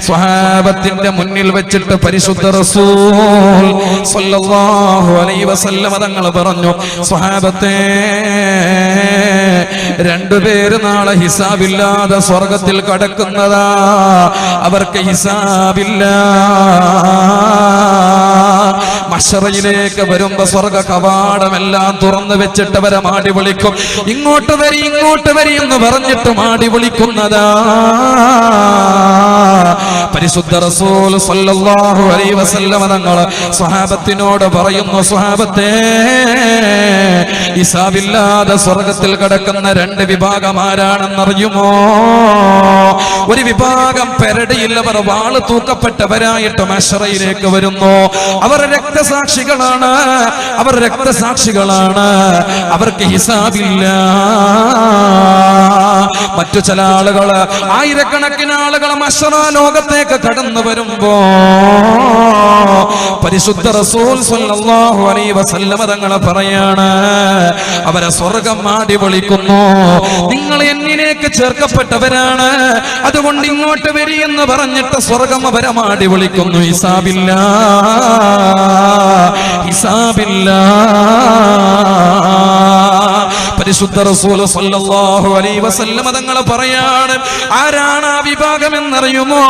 സ്വഹാബത്തിന്റെ മുന്നിൽ വെച്ചിട്ട് പരിശുദ്ധ റസൂൽ സ്വല്ലല്ലാഹു അലൈഹി വസല്ലം തങ്ങൾ പറഞ്ഞു, സ്വഹാബത്തെ, രണ്ടുപേര് നാളെ ഹിസാബില്ലാതെ സ്വർഗത്തിൽ കടക്കുന്നതാ. അവർക്ക് ഹിസാബില്ല. മഹ്ശറിലേക്ക് വരുമ്പോ സ്വർഗ കവാടമെല്ലാം തുറന്നു വെച്ചിട്ട് അവരെ മാടി വിളിക്കും. ഇങ്ങോട്ട് വരി, ഇങ്ങോട്ട് വരി എന്ന് പറഞ്ഞിട്ട് മാടി വിളിക്കുന്നതാ. പരിശുദ്ധ റസൂൽ സ്വല്ലല്ലാഹു അലൈഹി വസല്ലം തങ്ങൾ സ്വഹാബത്തിനോട് പറയുന്നു, സ്വഹാബത്തെ, ഹിസാബില്ലാതെ സ്വർഗത്തിൽ കടക്കുന്ന രണ്ട് വിഭാഗം ആരാണെന്നറിയുമോ? ഒരു വിഭാഗം പെരടിയിൽ അവർ വാള് തൂക്കപ്പെട്ടവരായിട്ട് മഹ്ശറിലേക്ക് വരുന്നു. അവർ രക്തസാക്ഷികളാണ്, അവർ രക്തസാക്ഷികളാണ്, അവർക്ക് ഹിസാബില്ല. മറ്റു ചില ആളുകൾ, ആയിരക്കണക്കിന് ആളുകൾ മഹ്ശറ ലോകത്തേക്ക് കടന്നു വരുമ്പോ പരിശുദ്ധ റസൂൽ സ്വല്ലല്ലാഹു അലൈഹി വസല്ലം തങ്ങൾ പറയാണ്, അവരെ സ്വർഗം മാടി വിളിക്കുന്നു, നിങ്ങൾ എന്നിലേക്ക് ചേർക്കപ്പെട്ടവരാണ്, അതുകൊണ്ട് ഇങ്ങോട്ട് വരി എന്ന് പറഞ്ഞിട്ട് സ്വർഗം അവരെ മാടി വിളിക്കുന്നു. ഹിസാബില്ല, ഹിസാബില്ല. പരിശുദ്ധ റസൂൽ സ്വല്ലല്ലാഹു അലൈഹി വസല്ലം തങ്ങൾ പറയാണ്, ആരാണ് ആ വിഭാഗം എന്നറിയുമോ?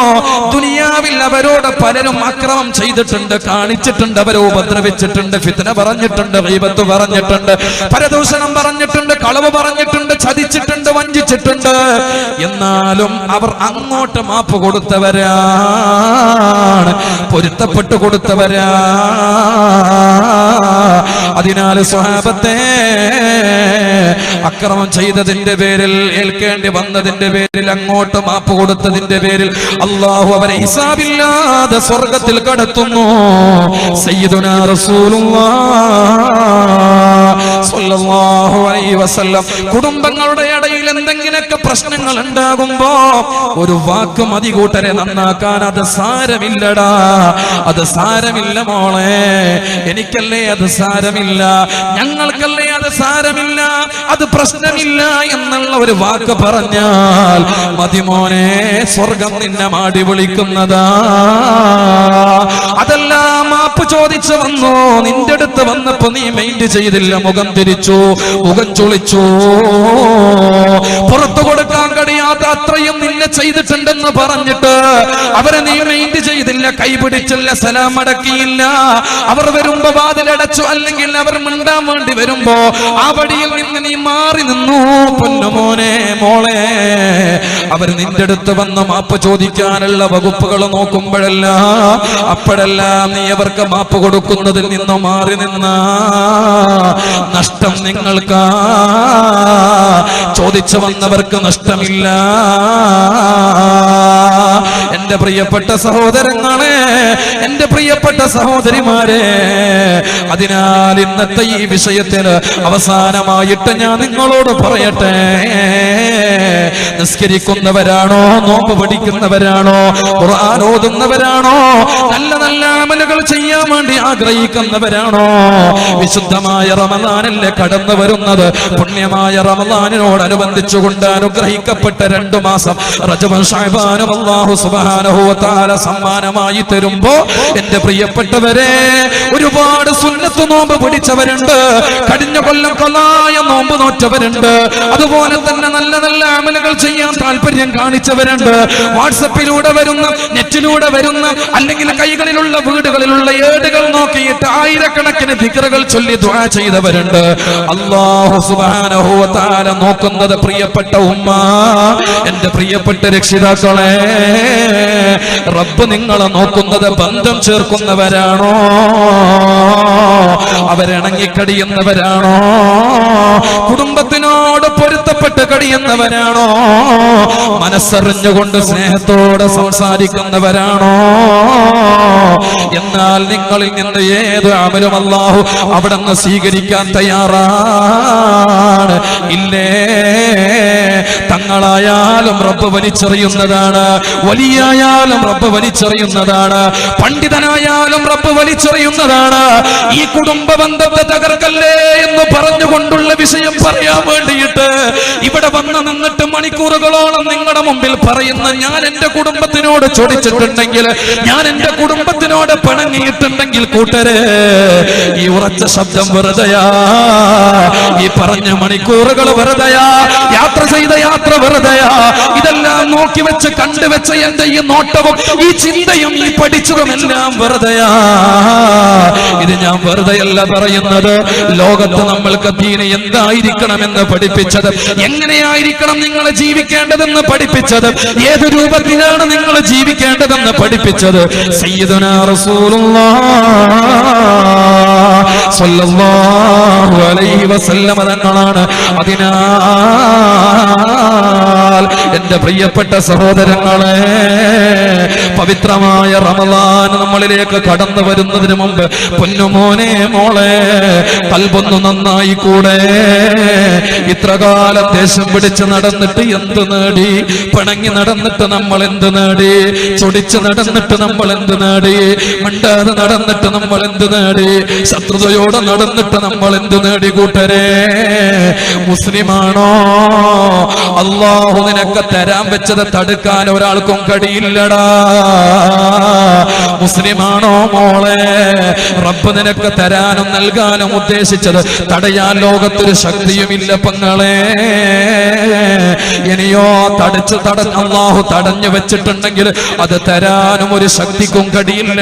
ദുനിയാവിൽ അവരോട് പലരും അക്രമം ചെയ്തിട്ടുണ്ട്, കാണിച്ചിട്ടുണ്ട്, അവരെ ഉപദ്രവിച്ചിട്ടുണ്ട്, ഫിത്ന പറഞ്ഞിട്ടുണ്ട്, ഗീബത്ത് പറഞ്ഞിട്ടുണ്ട്, പരദൂഷണം പറഞ്ഞിട്ടുണ്ട്, കളവ് പറഞ്ഞിട്ടുണ്ട്, ചതിച്ചിട്ടുണ്ട്, വഞ്ചിച്ചിട്ടുണ്ട്. എന്നാലും അവർ അങ്ങോട്ട് മാപ്പ് കൊടുത്തവരാണ്, പൊരുത്തപ്പെട്ടു കൊടുത്തവരാ. അതിനാൽ സ്വഹാബത്തെ, അക്രമം ചെയ്തതിന്റെ പേരിൽ, ഏൽക്കേണ്ടി വന്നതിന്റെ പേരിൽ, അങ്ങോട്ട് മാപ്പ് കൊടുത്തതിന്റെ പേരിൽ അല്ലാഹു അവരെ ഹിസാബില്ലാതെ സ്വർഗത്തിൽ കടത്തുന്നു. സയ്യിദുനാ റസൂലുള്ളാഹ് സ്വല്ലല്ലാഹു അലൈഹി വസല്ലം കുടുംബങ്ങളുടെ ഇടയിൽ എന്തെങ്കിലുമൊക്കെ പ്രശ്നങ്ങൾ ഉണ്ടാകുമ്പോ ഒരു വാക്ക് മതി കൂട്ടരെ നന്നാക്കാൻ, അത് സാരമില്ലടാ, അത് സാരമില്ല മോളെ, എനിക്കല്ലേ അത് സാരമില്ല, ഞങ്ങൾക്കല്ലേ അത് സാരമില്ല, അത് പ്രശ്നമില്ല എന്നുള്ള ഒരു വാക്ക് പറഞ്ഞാൽ മതിമോനെ, സ്വർഗം നിന്നെ മാടി വിളിക്കുന്നതാ. അതെല്ലാം മാപ്പ് ചോദിച്ചു വന്നു, നിന്റെ അടുത്ത് വന്നപ്പോ നീ മൈൻഡ് ചെയ്തില്ല, മുഖം തിരിച്ചു, മുഖം ചൊളിച്ചു, പുറത്തു കൊടുക്കാൻ കഴിയാത്ത അത്രയും നിന്നെ ചെയ്തിട്ടുണ്ടെന്ന് പറഞ്ഞിട്ട് അവരെ നീ മൈൻഡ് ചെയ്തില്ല, കൈപിടിച്ചില്ല, സലാം അടക്കിയില്ല. അവർ വരുമ്പോ വാതിലടച്ചു, അല്ലെങ്കിൽ അവർ മിണ്ടാൻ വേണ്ടി വരുമ്പോ ആ വടിയിൽ നിന്ന് നീ മാറി നിന്നു. പൊന്നുമോനെ, മോളെ, അവർ നിന്റെ അടുത്ത് വന്ന് മാപ്പ് ചോദിക്കാനുള്ള വകുപ്പുകൾ നോക്കുമ്പോഴെല്ലാം അപ്പോഴെല്ലാം നീ അവർക്ക് മാപ്പ് കൊടുക്കുന്നതിൽ നിന്ന് മാറി നിന്ന നഷ്ടം നിങ്ങൾക്കാ, ചോദിച്ചു വന്നവർക്ക് നഷ്ടമില്ല. എന്റെ പ്രിയപ്പെട്ട സഹോദരങ്ങളെ, എന്റെ പ്രിയപ്പെട്ട സഹോദരിമാരെ, അതിനാൽ ഇന്നത്തെ ഈ വിഷയത്തിന് അവസാനമായിട്ട് ഞാൻ നിങ്ങളോട് പറയട്ടെ, നിസ്കരിക്കുന്നവരാണോ, നോമ്പ് പഠിക്കുന്നവരാണോ, ഖുർആൻ ഓതുന്നവരാണോ, നല്ല നല്ല അമലുകൾ ചെയ്യാൻ വേണ്ടി ആഗ്രഹിക്കുന്നവരാണോ, വിശുദ്ധമായ റമദാനിലെ കടന്നു വരുന്നത്, പുണ്യമായ റമദാനിനോടനുബന്ധിച്ചുകൊണ്ട് അനുഗ്രഹിക്കപ്പെട്ട 2 മാസം റജബും ശഅബാനും അല്ലാഹു സുബ്ഹാനഹു വ തആല സമ്മാനമായി തരുമ്പോ എന്റെ പ്രിയപ്പെട്ടവരെ, ഒരുപാട് സുന്നത്ത് നോമ്പ് പിടിച്ചവരുണ്ട്, കഴിഞ്ഞ കൊല്ലം ഖലായ നോമ്പ് നോറ്റവരുണ്ട്, അതുപോലെ തന്നെ നല്ല നല്ല അമലുകൾ ചെയ്യാൻ താല്പര്യം കാണിച്ചവരുണ്ട്. വാട്സപ്പിലൂടെ വരുന്ന, നെറ്റിലൂടെ വരുന്ന, അല്ലെങ്കിൽ കൈകളിലുള്ള വീടുകളിലുള്ള ഏടുകൾ നോക്കിയിട്ട് ആയിരക്കണക്കിന് ദിക്റുകൾ ചൊല്ലി ദുആ ചെയ്തവരുണ്ട്. അല്ലാഹു സുബ്ഹാനഹു വ തആല നോക്കുന്നത്, പ്രിയപ്പെട്ട ഉമ്മ, എന്റെ പ്രിയപ്പെട്ട രക്ഷിതാക്കളെ, റബ്ബ് നിങ്ങളെ നോക്കുന്നത് ബന്ധം ചേർക്കുന്നവരാണോ, അവരിണങ്ങിക്കടിയുന്നവരാണോ, കുടുംബത്തിനോട് പൊരുത്തപ്പെട്ട് കഴിയുന്നവരാണോ, മനസ്സറിഞ്ഞുകൊണ്ട് സ്നേഹത്തോടെ സംസാരിക്കുന്നവരാണോ? എന്നാൽ നിങ്ങളിൽ നിന്ന് ഏത് അമലും അല്ലാഹു അവിടുന്ന് സ്വീകരിക്കാൻ തയ്യാറാണ്. ഇല്ലേ, തങ്ങളായാലും റബ്ബ് വലിച്ചെറിയുന്നതാണ്, വലിയായാലും റബ്ബ് വലിച്ചെറിയുന്നതാണ്, പണ്ഡിതനായാലും റബ്ബ് വലിച്ചെറിയുന്നതാണ്. ഈ കുടുംബ ബന്ധത്തെ തകർക്കല്ലേ എന്ന് പറഞ്ഞുകൊണ്ടുള്ള വിഷയം പറയാൻ വേണ്ടിയിട്ട് ഇവിടെ വന്ന് നിന്നിട്ട് മണിക്കൂറുകളോളം നിങ്ങളുടെ മുമ്പിൽ പറയുന്ന ഞാൻ എന്റെ കുടുംബത്തിനോട് ചൊടിച്ചിട്ടുണ്ടെങ്കിൽ, ഞാൻ എന്റെ കുടുംബത്തിനോട് പിണങ്ങിയിട്ടുണ്ടെങ്കിൽ കൂട്ടരെ, ഈ ഉറച്ച ശബ്ദം വെറുതെയാ, ഈ പറഞ്ഞ മണിക്കൂറുകൾ വെറുതെയാ, യാത്ര ചെയ്ത യാത്ര വെറുതെയാ, ഇതെല്ലാം നോക്കി വെച്ച് കണ്ടുവെച്ച എന്റെ ഈ നോട്ടവും ഈ ചിന്തയും ഈ പഠിച്ചതുമെല്ലാം വെറുതെയാ. ഇത് ഞാൻ വെറുതെയല്ല പറയുന്നത്. ലോകത്ത് നമ്മൾക്ക് ദീന് എന്തായിരിക്കണമെന്ന് പഠിപ്പിച്ചത്, എങ്ങനെയായിരിക്കണം നിങ്ങൾ ജീവിക്കേണ്ടതെന്ന് പഠിപ്പിച്ചത്, ഏത് രൂപത്തിലാണ് നിങ്ങൾ ജീവിക്കേണ്ടതെന്ന് പഠിപ്പിച്ചത് സയ്യിദുനാ റസൂലുള്ളാഹ് സ്വല്ലല്ലാഹു അലൈഹി വസല്ലം തങ്ങളാണ്. അതിനാൽ എന്റെ പ്രിയപ്പെട്ട സഹോദരങ്ങളെ, പവിത്രമായ റമളാൻ നമ്മളിലേക്ക് കടന്നു വരുന്നതിന് മുമ്പ് പൊന്നുമോനെ മോളെ, കൽബൊന്നു നന്നായി കൂടെ. ഇത്രകാലം ദേശം പിടിച്ച് നടന്നിട്ട് എന്ത് നേടി? പിണങ്ങി നടന്നിട്ട് നമ്മൾ എന്ത് നേടി? ചൊടിച്ച് നടന്നിട്ട് നമ്മൾ എന്ത് നേടി? മിണ്ടാതെ നടന്നിട്ട് നമ്മൾ എന്ത് നേടി? ശത്രുതയോടെ നടന്നിട്ട് നമ്മൾ എന്ത് നേടി? കൂട്ടരെ, മുസ്ലിമാണോ? അല്ലാഹു നിനക്ക് തരാൻ വെച്ചത് തടുക്കാൻ ഒരാൾക്കും കഴിയില്ലടാ. മുസ്ലിമാണോ മോളെ? റബ്ബ് നിനക്ക് തരാനും നൽകാനും ഉദ്ദേശിച്ചത് തടയാൻ ലോകത്തൊരു ശക്തിയുമില്ല പെങ്ങളെ. ഇനിയോ അല്ലാഹു തടഞ്ഞു വെച്ചിട്ടുണ്ടെങ്കിൽ അത് തരാനും ഒരു ശക്തിക്കും കഴിയില്ല.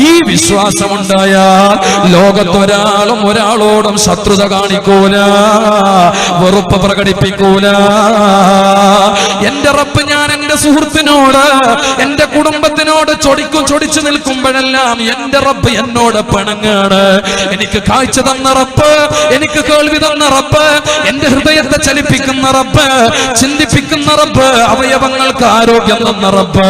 ഈ വിശ്വാസമുണ്ടായാൽ ലോകത്തൊരാളും ഒരാളോടും ശത്രുത കാണിക്കൂല, വെറുപ്പ് പ്രകടിപ്പിക്കൂല. എന്റെ റബ്ബ് ഞാൻ എന്റെ സുഹൃത്തിനോട്, എന്റെ കുടുംബത്തിനോട് ചൊടിച്ചു നിൽക്കുമ്പോഴെല്ലാം എന്റെ റബ്ബ് എന്നോട് പിണങ്ങാണ്. എനിക്ക് കാഴ്ച തന്ന റബ്ബ്, എനിക്ക് കേൾവി തന്ന റബ്ബ്, എന്റെ ഹൃദയത്തെ ചലിപ്പിക്കുന്ന റബ്ബ്, ചിന്തിപ്പിക്കുന്ന റബ്ബ്, അവയവങ്ങൾക്ക് ആരോഗ്യം തന്ന റബ്ബ്,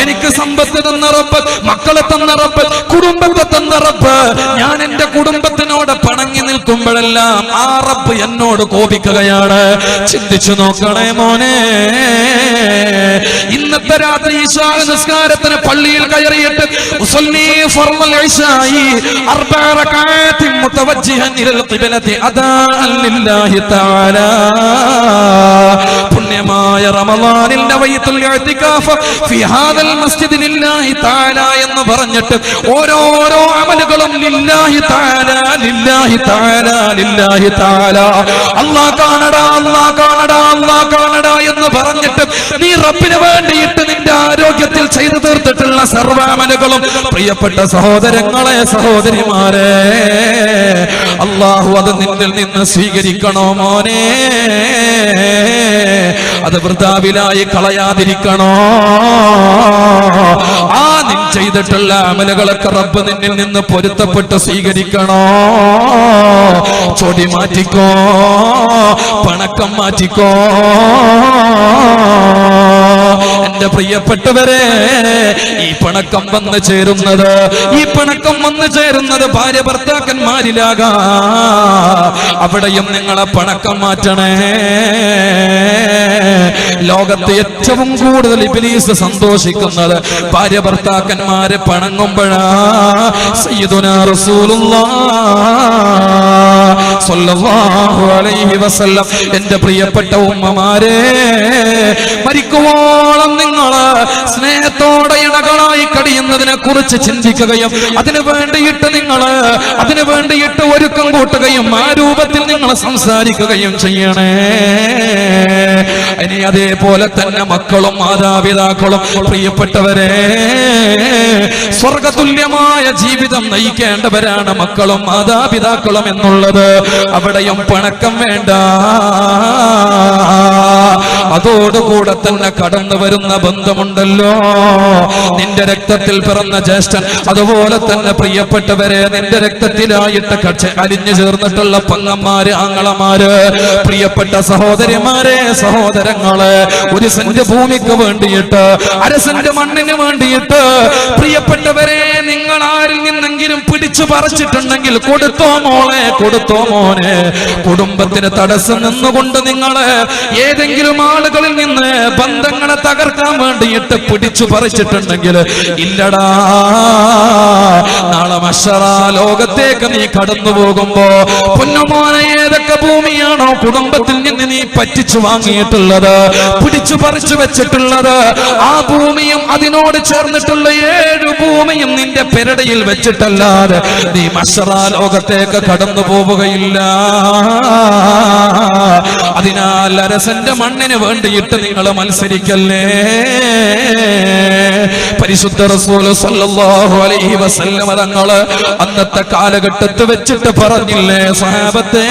എനിക്ക് സമ്പത്ത് തന്ന റബ്ബ്, മക്കളെ തന്ന റബ്ബ്, കുടുംബത്തെ തന്ന റബ്ബ്, ഞാൻ എന്റെ കുടുംബത്തിനോട് പിണങ്ങി നിൽക്കുമ്പോഴെല്ലാം ആ റബ്ബ് എന്നോട് കോപിക്കുകയാണ്. ചിന്തിച്ചു നോക്കണേ മോനെ. ഇന്നത്തെ രാത്രി ഇശാ നിസ്കാരത്തിന് പള്ളിയിൽ കയറിയിട്ട് ഉസല്ലി ഫർളൽ ഇശാഇ 4 റകഅത്ത് മുതവജ്ജിഹൻ ഇലൽ ഖിബ്ലതി അദാഅൻ ലില്ലാഹി തആല. പുണ്യമായ റമളാനിൽ നവൈതുൽ ഇഅ്തികാഫ് ഫി ഹാദൽ മസ്ജിദ് ലില്ലാഹി തആല എന്ന് പറഞ്ഞിട്ട് ഓരോരോ അമലുകളും ലില്ലാഹി തആല, ലില്ലാഹി തആല, ലില്ലാഹി തആല, അല്ലാഹ് കാണടാ, അല്ലാഹ് കാണടാ, അല്ലാഹ് കാണടാ എന്ന് പറഞ്ഞിട്ട് നീ റബ്ബിന് വേണ്ടിയിട്ട് നിന്റെ ആരോഗ്യത്തിൽ ചെയ്തു തീർത്തിട്ടുള്ള സർവ്വാമലുകളും പ്രിയപ്പെട്ട സഹോദരങ്ങളെ, സഹോദരിമാരെ, അല്ലാഹു അത് നിന്നിൽ നിന്ന് സ്വീകരിക്കണോ മോനെ? അത് വൃഥാവിലായി കളയാതിരിക്കണോ? ആ നീ ചെയ്തിട്ടുള്ള അമലുകളൊക്കെ റബ്ബ് നിന്നിൽ നിന്ന് പൊരുത്തപ്പെട്ട് സ്വീകരിക്കണോ? ചൊടി മാറ്റിക്കോ, പണക്കം മാറ്റിക്കോ. എന്റെ പ്രിയപ്പെട്ടവരെ, ഈ പിണക്കം വന്നു ചേരുന്നത്, ഈ പിണക്കം വന്നു ചേരുന്നത് ഭാര്യ ഭർത്താക്കന്മാരിലാകാം. അവിടെയും നിങ്ങളെ പിണക്കം മാറ്റണേ. ലോകത്ത് ഏറ്റവും കൂടുതൽ ഇബ്ലീസ് സന്തോഷിക്കുന്നത് ഭാര്യ ഭർത്താക്കന്മാരെ പിണങ്ങുമ്പോഴാ. സയ്യിദുനാ റസൂലുള്ളാഹ് സ്വല്ലല്ലാഹു അലൈഹി വസല്ലം, എന്റെ പ്രിയപ്പെട്ട ഉമ്മമാരെ, മരിക്കുവോളം നിങ്ങൾ സ്നേഹത്തോടെ ഇണകളായി കഴിയുന്നതിനെ കുറിച്ച് ചിന്തിക്കുകയും അതിനു വേണ്ടിയിട്ട് നിങ്ങൾ അതിനു വേണ്ടിയിട്ട് ഒരുക്കം കൂട്ടുകയും ആ രൂപത്തിൽ നിങ്ങൾ സംസാരിക്കുകയും ചെയ്യണേ. ഇനി അതേപോലെ തന്നെ മക്കളും മാതാപിതാക്കളും, പ്രിയപ്പെട്ടവരെ, സ്വർഗതുല്യമായ ജീവിതം നയിക്കേണ്ടവരാണ് മക്കളും മാതാപിതാക്കളും എന്നുള്ളത്. അവിടെയും പിണക്കം വേണ്ട. അതോടുകൂടെ തന്നെ കടന്നു വരുന്ന ബന്ധമുണ്ടല്ലോ, നിന്റെ രക്തത്തിൽ പിറന്ന ജ്യേഷ്ഠൻ, അതുപോലെ തന്നെ പ്രിയപ്പെട്ടവരെ, നിന്റെ രക്തത്തിലായിട്ട് അലിഞ്ഞു ചേർന്നിട്ടുള്ള പങ്ങന്മാര്, ആങ്ങളമാര്, പ്രിയപ്പെട്ട സഹോദരിമാരെ, സഹോദരങ്ങള്, 1 സെന്റ് ഭൂമിക്ക് വേണ്ടിയിട്ട്, 1/2 സെന്റ് മണ്ണിന് വേണ്ടിയിട്ട്, പ്രിയപ്പെട്ടവരെ, നിങ്ങൾ ആരിൽ നിന്നെങ്കിലും പിടിച്ചു പറിച്ചിട്ടുണ്ടെങ്കിൽ കൊടുത്തോ മോളെ, കൊടുത്തോ മോനെ. കുടുംബത്തിന് തടസ്സം നിന്നുകൊണ്ട് നിങ്ങൾ ഏതെങ്കിലും ആളുകളിൽ നിന്ന് ബന്ധങ്ങളെ തകർക്കാൻ വേണ്ടിയിട്ട് പിടിച്ചു പറിച്ചിട്ടുണ്ടെങ്കിൽ പറയുന്നുണ്ടെങ്കിൽ ഇല്ലടാ, നാളെ മഹ്ശറ ലോകത്തേക്ക് നീ കടന്നു പോകുമ്പോ പൊന്നുമോനെ, ഏതൊക്കെ ഭൂമിയാണോ കുടുംബത്തിൽ നിന്ന് നീ പറ്റിച്ചു വാങ്ങിയിട്ടുള്ളത്, പിടിച്ചു പറിച്ചു വെച്ചിട്ടുള്ളത്, ആ ഭൂമിയും അതിനോട് ചേർന്നിട്ടുള്ള 7 ഭൂമിയും നിന്റെ പെരടയിൽ വെച്ചിട്ടല്ലാതെ നീ മഹ്ശറ ലോകത്തേക്ക് കടന്നു പോവുകയില്ല. അതിനാൽ അരസന്റെ മണ്ണിന് വേണ്ടിയിട്ട് നിങ്ങൾ മത്സരിക്കല്ലേ. പരിശുദ്ധ റസൂൽ സല്ലല്ലാഹു അലൈഹി വസല്ലം തങ്ങള് അന്നത്തെ കാലഘട്ടത്ത് വെച്ചിട്ട് പറഞ്ഞില്ലേ സഹാബത്തെ,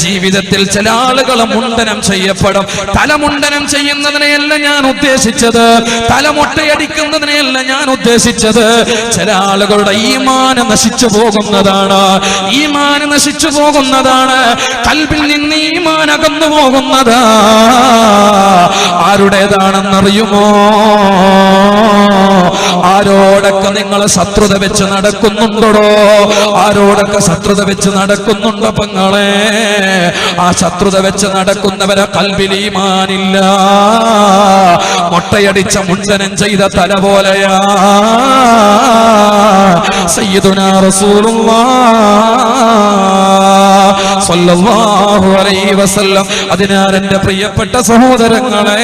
ജീവിതത്തിൽ ചില ആളുകൾ മുണ്ടനം ചെയ്യപ്പെടും. തലമുണ്ടനം ചെയ്യുന്നതിനെയല്ല ഞാൻ ഉദ്ദേശിച്ചത്, തലമൊട്ടയടിക്കുന്നതിനെയല്ല ഞാൻ ഉദ്ദേശിച്ചത്. ചില ആളുകളുടെ ഈമാന് നശിച്ചു പോകുന്നതാണ്, ഈമാന് നശിച്ചു പോകുന്നതാണ്, ഖൽബിൽ നിന്ന് ഈമാൻ അകന്നു പോകുന്നതാ. ആരുടേതാണെന്നറിയുമോ? ആരോടൊക്കെ നിങ്ങൾ ശത്രുത വെച്ച് നടക്കുന്നുണ്ടോ? ആരോടൊക്കെ ശത്രുത വെച്ച് നടക്കുന്നുണ്ടോ പെങ്ങളെ? ആ ശത്രുത വെച്ച് നടക്കുന്നവരെ ഖൽബിൽ ഈമാനില്ല, മൊട്ടയടിച്ച മുണ്ടനം ചെയ്ത തല പോലെയാ. സയ്യിദുനാ റസൂലുള്ളാഹ് സ്വല്ലല്ലാഹു അലൈഹി വസല്ലം. അതിനാൽ എന്റെ പ്രിയപ്പെട്ട സഹോദരങ്ങളെ,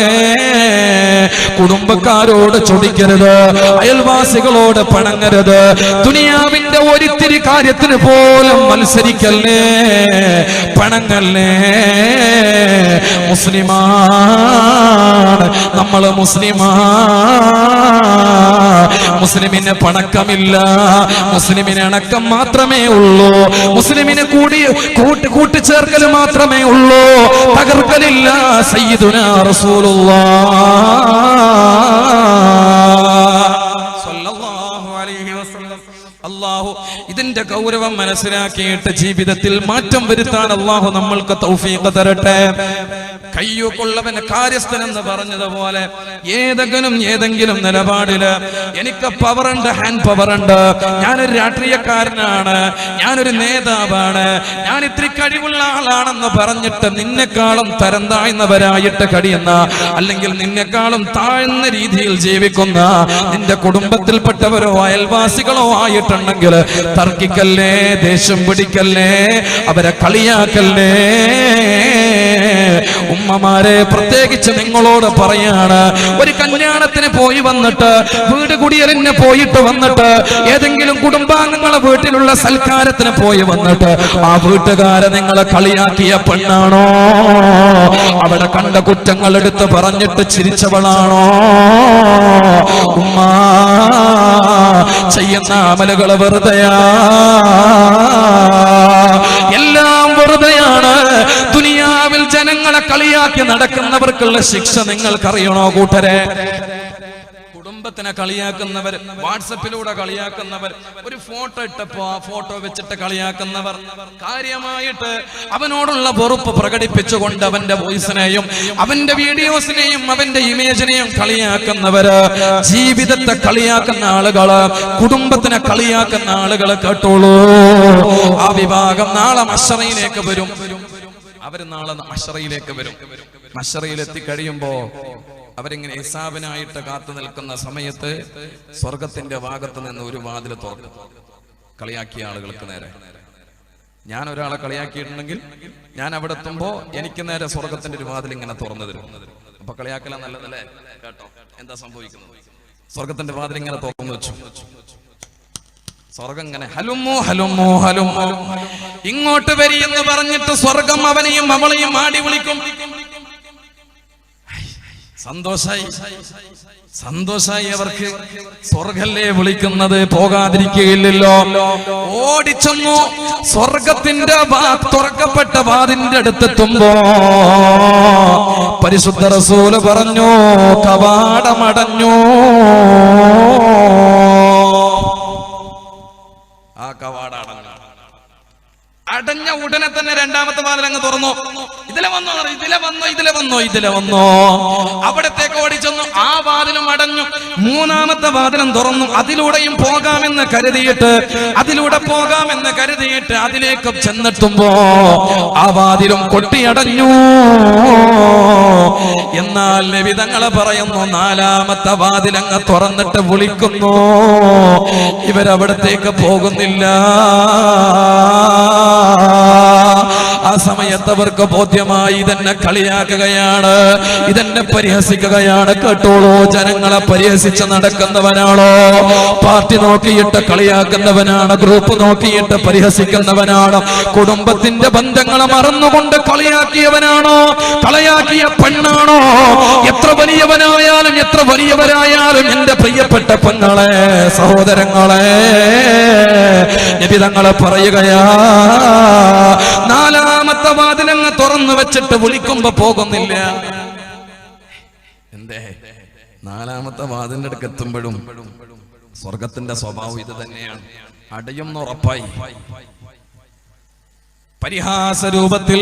കുടുംബക്കാരോട് ചൊടിക്കരുത്, അയൽവാസികളോട് പണങ്ങരുത്, ദുനിയാവിന്റെ ഒരിത്തിരി കാര്യത്തിന് പോലും മത്സരിക്കല്ലേ, പണങ്ങല്ലേ. മുസ്ലിമാണ് നമ്മൾ, മുസ്ലിമിന് പണക്കമില്ല, മുസ്ലിമിന് അണക്കം മാത്രമേ ഉള്ളൂ, മുസ്ലിമിന് കൂട്ടിച്ചേർക്കൽ മാത്രമേ ഉള്ളൂ, തകർക്കലില്ല. സയ്യിദുനാ റസൂലുള്ളാഹ് സ്വല്ലല്ലാഹു അലൈഹി വസല്ലം. അല്ലാഹു ഇതിന്റെ ഗൗരവം മനസ്സിലാക്കിയിട്ട് ജീവിതത്തിൽ മാറ്റം വരുത്താൻ അല്ലാഹു നമ്മൾക്ക് തൗഫീഖ് തരട്ടെ. കയ്യൂക്കുള്ളവന് കാര്യസ്ഥൻ എന്ന് പറഞ്ഞതുപോലെ ഏതെങ്കിലും നിലപാടില് എനിക്ക് പവറുണ്ട്, ഹാൻഡ് പവറുണ്ട്, ഞാനൊരു രാഷ്ട്രീയക്കാരനാണ്, ഞാനൊരു നേതാവാണ്, ഞാൻ ഇത്തിരി കഴിവുള്ള ആളാണെന്ന് പറഞ്ഞിട്ട് നിന്നെക്കാളും തരം താഴ്ന്നവരായിട്ട് കഴിയുന്ന, അല്ലെങ്കിൽ നിന്നെക്കാളും താഴ്ന്ന രീതിയിൽ ജീവിക്കുന്ന നിന്റെ കുടുംബത്തിൽപ്പെട്ടവരോ അയൽവാസികളോ ആയിട്ടുണ്ടെങ്കിൽ തർക്കിക്കല്ലേ, ദേഷ്യം പിടിക്കല്ലേ, അവരെ കളിയാക്കല്ലേ. ഉമ്മമാരെ പ്രത്യേകിച്ച് നിങ്ങളോട് പറയാണ്, ഒരു കല്യാണത്തിന് പോയി വന്നിട്ട്, വീട് കുടിയലിന് പോയിട്ട് വന്നിട്ട്, ഏതെങ്കിലും കുടുംബാംഗങ്ങളെ വീട്ടിലുള്ള സൽക്കാരത്തിന് പോയി വന്നിട്ട് ആ വീട്ടുകാരെ നിങ്ങളെ കളിയാക്കിയ പെണ്ണാണോ? അവിടെ കണ്ട കുറ്റങ്ങൾ എടുത്ത് പറഞ്ഞിട്ട് ചിരിച്ചവളാണോ? ഉമ്മ ചെയ്യുന്ന അമലുകൾ വെറുതെയാ, എല്ലാം വെറുതെയാണ്. ദുനിയാവിൽ ജനങ്ങളെ കളിയാക്കി നടക്കുന്നവർക്കുള്ള ശിക്ഷ നിങ്ങൾക്കറിയണോ കൂട്ടരെ? കുടുംബത്തിനെ കളിയാക്കുന്നവർ, വാട്സപ്പിലൂടെ കളിയാക്കുന്നവർ, ഒരു ഫോട്ടോ ഇട്ടപ്പോ ആ ഫോട്ടോ വെച്ചിട്ട് കളിയാക്കുന്നവർ, കാര്യമായിട്ട് അവനോടുള്ള വെറുപ്പ് പ്രകടിപ്പിച്ചുകൊണ്ട് അവന്റെ വോയിസിനെയും അവന്റെ വീഡിയോസിനെയും അവന്റെ ഇമേജിനെയും കളിയാക്കുന്നവര്, ജീവിതത്തെ കളിയാക്കുന്ന ആളുകള്, കുടുംബത്തിനെ കളിയാക്കുന്ന ആളുകള് കേട്ടോളൂ, ആ വിഭാഗം നാളെ മഹ്ശറയിലേക്ക് വരും. അവര് നാളെ മഹ്ശറയിലേക്ക് വരും. മഹ്ശറയിലെത്തി കഴിയുമ്പോ അവരിങ്ങനെ ഹിസാബിനായിട്ട് കാത്തു നിൽക്കുന്ന സമയത്ത് സ്വർഗത്തിന്റെ ഭാഗത്ത് നിന്ന് ഒരു വാതിൽ തുറക്കും, കളിയാക്കിയ ആളുകൾക്ക് നേരെ. ഞാൻ ഒരാളെ കളിയാക്കിയിട്ടുണ്ടെങ്കിൽ ഞാൻ അവിടെ എത്തുമ്പോ എനിക്ക് നേരെ സ്വർഗത്തിന്റെ ഒരു വാതിൽ ഇങ്ങനെ തുറന്നു തരും. അപ്പൊ കളിയാക്കല നല്ലതല്ലേ? കേട്ടോ എന്താ സംഭവിക്കുന്നത്? സ്വർഗത്തിന്റെ വാതിൽ ഇങ്ങനെ തുറന്നു വെച്ചു. സ്വർഗം ഇങ്ങനെ ഹലുമോ ഹലുമോ ഹലുമോ, ഇങ്ങോട്ട് വരി എന്ന് പറഞ്ഞിട്ട് സ്വർഗം അവനെയും അവളെയും ആടി വിളിക്കും. സന്തോഷായി അവർക്ക്. സ്വർഗല്ലേ വിളിക്കുന്നത്, പോകാതിരിക്കുകയില്ലല്ലോ. ഓടിച്ചെന്നു സ്വർഗത്തിന്റെ തുറക്കപ്പെട്ട വാതിന്റെ അടുത്തെത്തുമ്പോ പരിശുദ്ധ റസൂല് പറഞ്ഞു, കവാടമടഞ്ഞു. ആ കവാടം അടഞ്ഞ ഉടനെ തന്നെ രണ്ടാമത്തെ വാതിൽ അങ്ങ് തുറന്നു. ഇതിലെ വന്നോ, ഇതിലെ വന്നോ, ഇതിലെ വന്നോ, ഇതിലെ വന്നോ. അവിടത്തേക്ക് ഓടിച്ചെന്നു. ആ വാതിലും അടഞ്ഞു. മൂന്നാമത്തെ വാതിലും തുറന്നു. അതിലൂടെയും പോകാമെന്ന് കരുതിയിട്ട് അതിലേക്ക് ചെന്നെത്തുമ്പോ ആ വാതിലും കൊട്ടിയടഞ്ഞു. എന്നാൽ നബി തങ്ങൾ പറയുന്നു, നാലാമത്തെ വാതിലങ്ങ് തുറന്നിട്ട് വിളിക്കുന്നു. ഇവരവിടത്തേക്ക് പോകുന്നില്ല. ആ സമയത്ത് അവർക്ക് ബോധ്യമായി, ഇതെന്നെ കളിയാക്കുകയാണ്, ഇതെന്നെ പരിഹസിക്കുകയാണ്. കേട്ടോളൂ, ജനങ്ങളെ പരിഹസിച്ച് നടക്കുന്നവനാണോ? പാർട്ടി നോക്കിയിട്ട് കളിയാക്കുന്നവനാണ്, ഗ്രൂപ്പ് നോക്കിയിട്ട് പരിഹസിക്കുന്നവനാണ്, കുടുംബത്തിന്റെ ബന്ധങ്ങളെ മറന്നുകൊണ്ട് കളിയാക്കിയവനാണോ? കളിയാക്കിയ പെണ്ണാണോ? എത്ര വലിയവനായാലും എത്ര വലിയവരായാലും എന്റെ പ്രിയപ്പെട്ട പെങ്ങളെ, സഹോദരങ്ങളെ, നബി തങ്ങളെ പറയുകയാ, നാലാമത്തെ വാതിലങ്ങ് തുറന്നു വെച്ചിട്ട് വിളിക്കുമ്പോ പോകുന്നില്ല. എന്തേ? നാലാമത്തെ വാതിലിന്റെ അടുക്ക് എത്തുമ്പോഴും സ്വർഗത്തിന്റെ സ്വഭാവം ഇത് തന്നെയാണ്, അടയുന്ന ഉറപ്പായി. പരിഹാസ രൂപത്തിൽ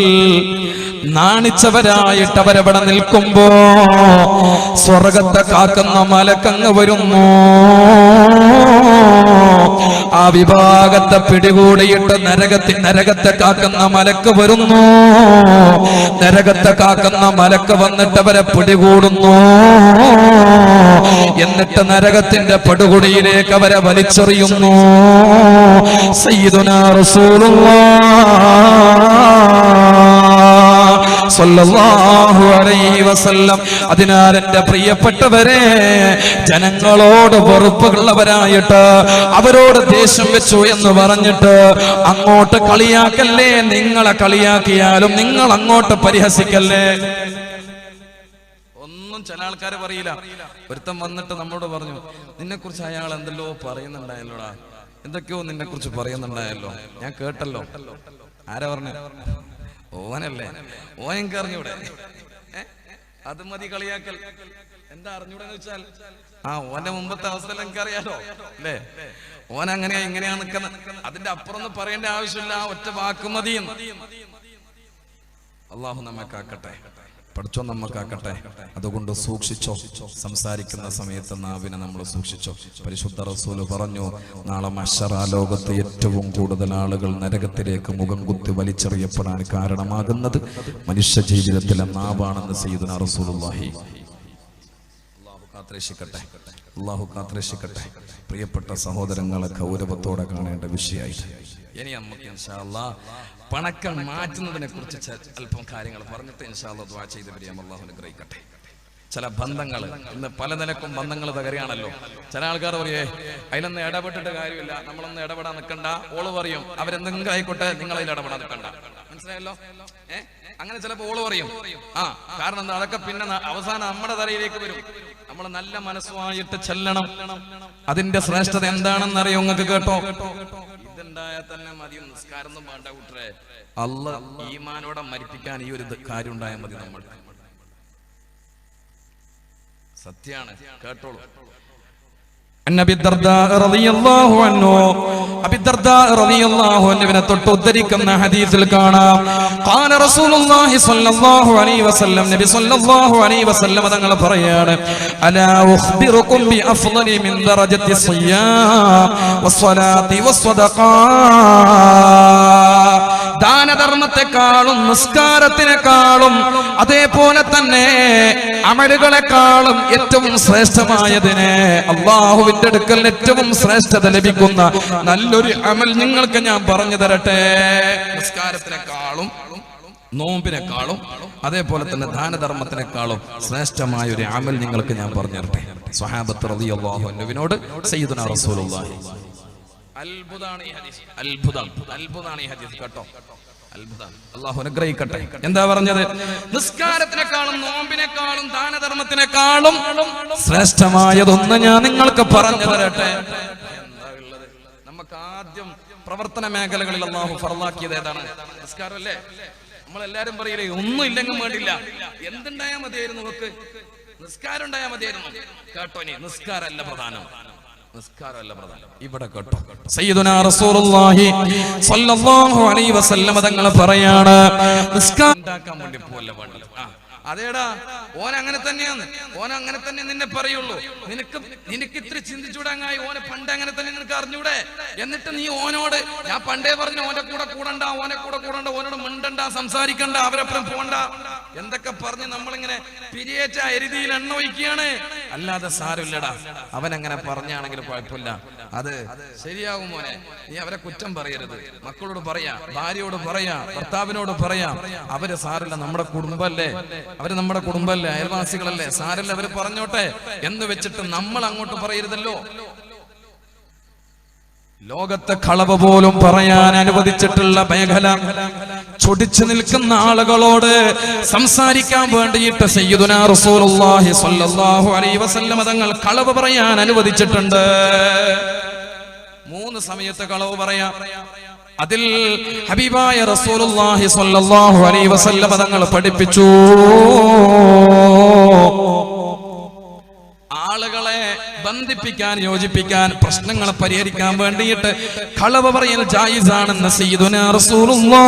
നാണിച്ചവരായിട്ട് അവരവിടെ നിൽക്കുമ്പോ സ്വർഗത്തെ കാക്കുന്ന മലക്കങ്ങ് വരുന്നു. ആ വിഭാഗത്തെ പിടികൂടിയിട്ട് നരകത്തെ കാക്കുന്ന മലക്ക് വരുന്നു. നരകത്തെ കാക്കുന്ന മലക്ക് വന്നിട്ട് അവരെ പിടികൂടുന്നു. എന്നിട്ട് നരകത്തിന്റെ പടുകുടിയിലേക്ക് അവരെ വലിച്ചെറിയുന്നു. സയ്യിദുനാ റസൂലുള്ളാഹ് സല്ലല്ലാഹു അലൈഹി വസല്ലം. അതിനാൽ എന്റെ പ്രിയപ്പെട്ടവരെ, ജനങ്ങളോട് വെറുപ്പുള്ളവരായിട്ട് അവരോട് ദേഷ്യം വെച്ചു എന്ന് പറഞ്ഞിട്ട് അങ്ങോട്ട് കളിയാക്കല്ലേ. നിങ്ങളെ കളിയാക്കിയാലും നിങ്ങൾ അങ്ങോട്ട് പരിഹസിക്കല്ലേ. ഒന്നും ചില ആൾക്കാർ പറയില്ല. ഒരുത്തം വന്നിട്ട് നമ്മളോട് പറഞ്ഞു, നിന്നെ കുറിച്ച് അയാൾ എന്തെല്ലോ പറയുന്നുണ്ടായല്ലോടാ, എന്തൊക്കെയോ നിന്നെ കുറിച്ച് പറയുന്നുണ്ടായല്ലോ, ഞാൻ കേട്ടല്ലോ. ആരാ പറഞ്ഞു? ഓനല്ലേ, ഓൻ അറിഞ്ഞൂടെ? അത് മതി കളിയാക്കൽ. എന്താ അറിഞ്ഞൂടെന്ന് വെച്ചാൽ, ഓന്റെ മുമ്പത്തെ അവസ്ഥ എനിക്കറിയാലോ അല്ലേ? ഓൻ അങ്ങനെയാ ഇങ്ങനെയാ നിൽക്കുന്ന, അതിന്റെ അപ്പുറം ഒന്നും പറയേണ്ട ആവശ്യമില്ല, ഒറ്റ വാക്ക് മതി. അള്ളാഹു നമ്മെ കാക്കട്ടെ, പഠിച്ചോ നമ്മക്കാക്കട്ടെ. അതുകൊണ്ട് സൂക്ഷിച്ചോ, സംസാരിക്കുന്ന സമയത്ത് നാവിനെ നമ്മൾ സൂക്ഷിച്ചോ. പരിശുദ്ധ റസൂല് പറഞ്ഞു, നാളെ മഹ്ശറ ലോകത്ത് ഏറ്റവും കൂടുതൽ ആളുകൾ നരകത്തിലേക്ക് മുഖം കുത്തി വലിച്ചെറിയപ്പെടാൻ കാരണമാകുന്നത് മനുഷ്യ ജീവിതത്തിലെ നാവാണെന്ന് സയ്യിദുനാ റസൂലുള്ളാഹി. അല്ലാഹു കാത്തുരക്ഷിക്കട്ടെ. പ്രിയപ്പെട്ട സഹോദരങ്ങളെ ഗൗരവത്തോടെ കാണേണ്ട വിഷയമായിട്ട് ഇനി നമുക്ക് ഇൻഷാ അല്ലാഹ് പണക്കം മാറ്റുന്നതിനെ കുറിച്ച് അല്പം കാര്യങ്ങൾ പറഞ്ഞിട്ട് ഇൻഷാ അല്ലാഹ് ദുആ ചെയ്ത് പിരിയാം. അല്ലാഹു അനുഗ്രഹിക്കട്ടെ. ചില ബന്ധങ്ങൾ ഇന്ന് പല നിലക്കും ബന്ധങ്ങൾ തകരുകയാണല്ലോ. ചില ആൾക്കാർ പറയേ, അതിലൊന്നും ഇടപെട്ടിട്ട് കാര്യമില്ല, നമ്മളൊന്നും ഇടപെടാൻ നിൽക്കണ്ട. ഓള് പറയും, അവരെന്തെങ്കിലും ആയിക്കോട്ടെ, നിങ്ങൾ അതിൽ ഇടപെടാൻ നിൽക്കണ്ട. മനസ്സിലായല്ലോ? അങ്ങനെ ചിലപ്പോൾ ഓള് പറയും. കാരണം എന്താ, അതൊക്കെ പിന്നെ അവസാനം നമ്മുടെ തലയിലേക്ക് വരും. നമ്മൾ നല്ല മനസ്സുമായിട്ട് ചെല്ലണം. അതിന്റെ ശ്രേഷ്ഠത എന്താണെന്ന് അറിയോ നിങ്ങൾക്ക്? കേട്ടോ, ഇതുണ്ടായാൽ തന്നെ മതി, നിസ്കാരം ഒന്നും വേണ്ട കൂട്ടരെ. അല്ലാഹ് ഈമാനോടെ മരിപ്പിക്കാൻ ഈ ഒരു കാര്യം ഉണ്ടായാൽ മതി. നമ്മൾ സത്യാണ്, കേട്ടോളൂ. അബീ ദർദാ റളിയല്ലാഹു അൻഹു, അബീ ദർദാ റളിയല്ലാഹു അൻഹുവിനെ തൊട്ട് ഉദ്ധരിക്കുന്ന ഹദീസിൽ കാണാം, ഖാല റസൂലുള്ളാഹി സ്വല്ലല്ലാഹു അലൈഹി വസല്ലം, നബി സ്വല്ലല്ലാഹു അലൈഹി വസല്ലം തങ്ങൾ പറയാണ്, അലാ ഉഖ്ബിറുകും ബി അഫ്ളലി മിൻ ദറജത്തി സിയാം വസ്സലാത്തി വസ്സദഖാ. ദാനധർമ്മത്തെക്കാളും നിസ്കാരത്തിനേക്കാളും അതേപോലെ തന്നെ അമലുകളെക്കാളും ഏറ്റവും ശ്രേഷ്ഠമായതിനെ, അല്ലാഹുവിന്റെ അടുക്കൽ ഏറ്റവും ശ്രേഷ്ഠത ലഭിക്കുന്ന നല്ലൊരു അമൽ നിങ്ങൾക്ക് ഞാൻ പറഞ്ഞു തരട്ടെ. നിസ്കാരത്തിനേക്കാളും നോമ്പിനേക്കാളും അതേപോലെ തന്നെ ദാനധർമ്മത്തിനേക്കാളും ശ്രേഷ്ഠമായ ഒരു അമൽ നിങ്ങൾക്ക് ഞാൻ പറഞ്ഞു തരട്ടെ. സ്വഹാബത്ത് റളിയല്ലാഹു അൻഹുവിനോട് സയ്യിദുനാ റസൂലുള്ളാഹി. അത്ഭുതമാണ് ഈ ഹദീസ്, അത്ഭുതമാണ് ഈ ഹദീസ്. കേട്ടോ, അത്ഭുതം. അല്ലാഹു അനുഗ്രഹിക്കട്ടെ. എന്താ പറഞ്ഞത്? നിസ്കാരത്തിനേക്കാളും നോമ്പിനേക്കാളും ദാനധർമ്മത്തിനേക്കാളും ശ്രേഷ്ഠമായതൊന്ന് ഞാൻ നിങ്ങൾക്ക് പറഞ്ഞു തരട്ടെ. എന്താ ഉള്ളത്? നമുക്ക് ആദ്യം പ്രവർത്തന മേഖലകളിൽ അല്ലാഹു ഫർളാക്കിയത് ഏതാണ്? നിസ്കാരം അല്ലേ? നമ്മളെല്ലാരും പറയില്ലേ, ഒന്നും ഇല്ലെങ്കിലും വേണ്ടില്ല, എന്തുണ്ടായാൽ മതിയായിരുന്നു, നമുക്ക് നിസ്കാരം ഉണ്ടായാൽ മതിയായിരുന്നു. കേട്ടോ, ഇനി നിസ്കാരമല്ല പ്രധാനം, നിസ്കാരമല്ല പ്രധാനം. ഇവിടെ കേട്ടോ, സയ്യിദുനാ റസൂലുള്ളാഹി സ്വല്ലല്ലാഹു അലൈഹി വസല്ലം തങ്ങൾ പറയാണ്, നിസ്കാരം ഉണ്ടാക്കാൻ വേണ്ടി പോലെ വേണ്ടത്, അതേടാ, ഓൻ അങ്ങനെ തന്നെയാണ്, ഓൻ അങ്ങനെ തന്നെ നിന്നെ പറയുള്ളൂ. നിനക്ക് ഇത്ര ചിന്തിച്ചൂടാങ്ങായി, ഓനെ പണ്ട് അങ്ങനെ തന്നെ നിനക്ക് അറിഞ്ഞൂടെ? എന്നിട്ട് നീ ഓനോട് ഞാൻ പണ്ടേ പറഞ്ഞു ഓന്റെ കൂടെ കൂടണ്ട, ഓനോട് മിണ്ടണ്ട, സംസാരിക്കണ്ട, അവരപ്പുറം പോണ്ട എന്തൊക്കെ പറഞ്ഞ് നമ്മളിങ്ങനെ പിരിയേറ്റ അരുതിയിൽ എണ്ണ ഒഴിക്കുകയാണ്. അല്ലാതെ സാരമില്ലടാ, അവനങ്ങനെ പറഞ്ഞാണെങ്കിൽ കുഴപ്പമില്ല, അത് ശരിയാകും മോനെ. നീ അവരെ കുറ്റം പറയരുത്. മക്കളോട് പറയാ, ഭാര്യയോട് പറയാ, ഭർത്താവിനോട് പറയാ, അവര് സാരല്ല, നമ്മുടെ കുടുംബല്ലേ, അവര് നമ്മുടെ കുടുംബല്ലേ, അയൽവാസികളല്ലേ, സാരല്ല, അവര് പറഞ്ഞോട്ടെ എന്ന് വെച്ചിട്ട് നമ്മൾ അങ്ങോട്ട് പറയരുതല്ലോ. ലോകത്തെ കളവ് പോലും പറയാൻ അനുവദിച്ചിട്ടുള്ള മേഖല ചൊടിച്ചു നിൽക്കുന്ന ആളുകളോട് സംസാരിക്കാൻ വേണ്ടിയിട്ട് സയ്യിദുനാ റസൂലുള്ളാഹി സ്വല്ലല്ലാഹു അലൈഹി വസല്ലം തങ്ങൾ കളവ് പറയാൻ അനുവദിച്ചിട്ടുണ്ട്. 3 സമയത്ത് കളവ് പറയാം. അതിൽ ഹബീബായ റസൂലുള്ളാഹി സ്വല്ലല്ലാഹു അലൈഹി വസല്ലം തങ്ങൾ പഠിപ്പിച്ചു, ആളുകളെ ബന്ധിപ്പിക്കാൻ, യോജിപ്പിക്കാൻ, പ്രശ്നങ്ങളെ പരിഹരിക്കാൻ വേണ്ടിയിട്ട് കളവ് പറയൽ ജായിസാണെന്ന് സയ്യിദുനാ റസൂലുള്ളാഹി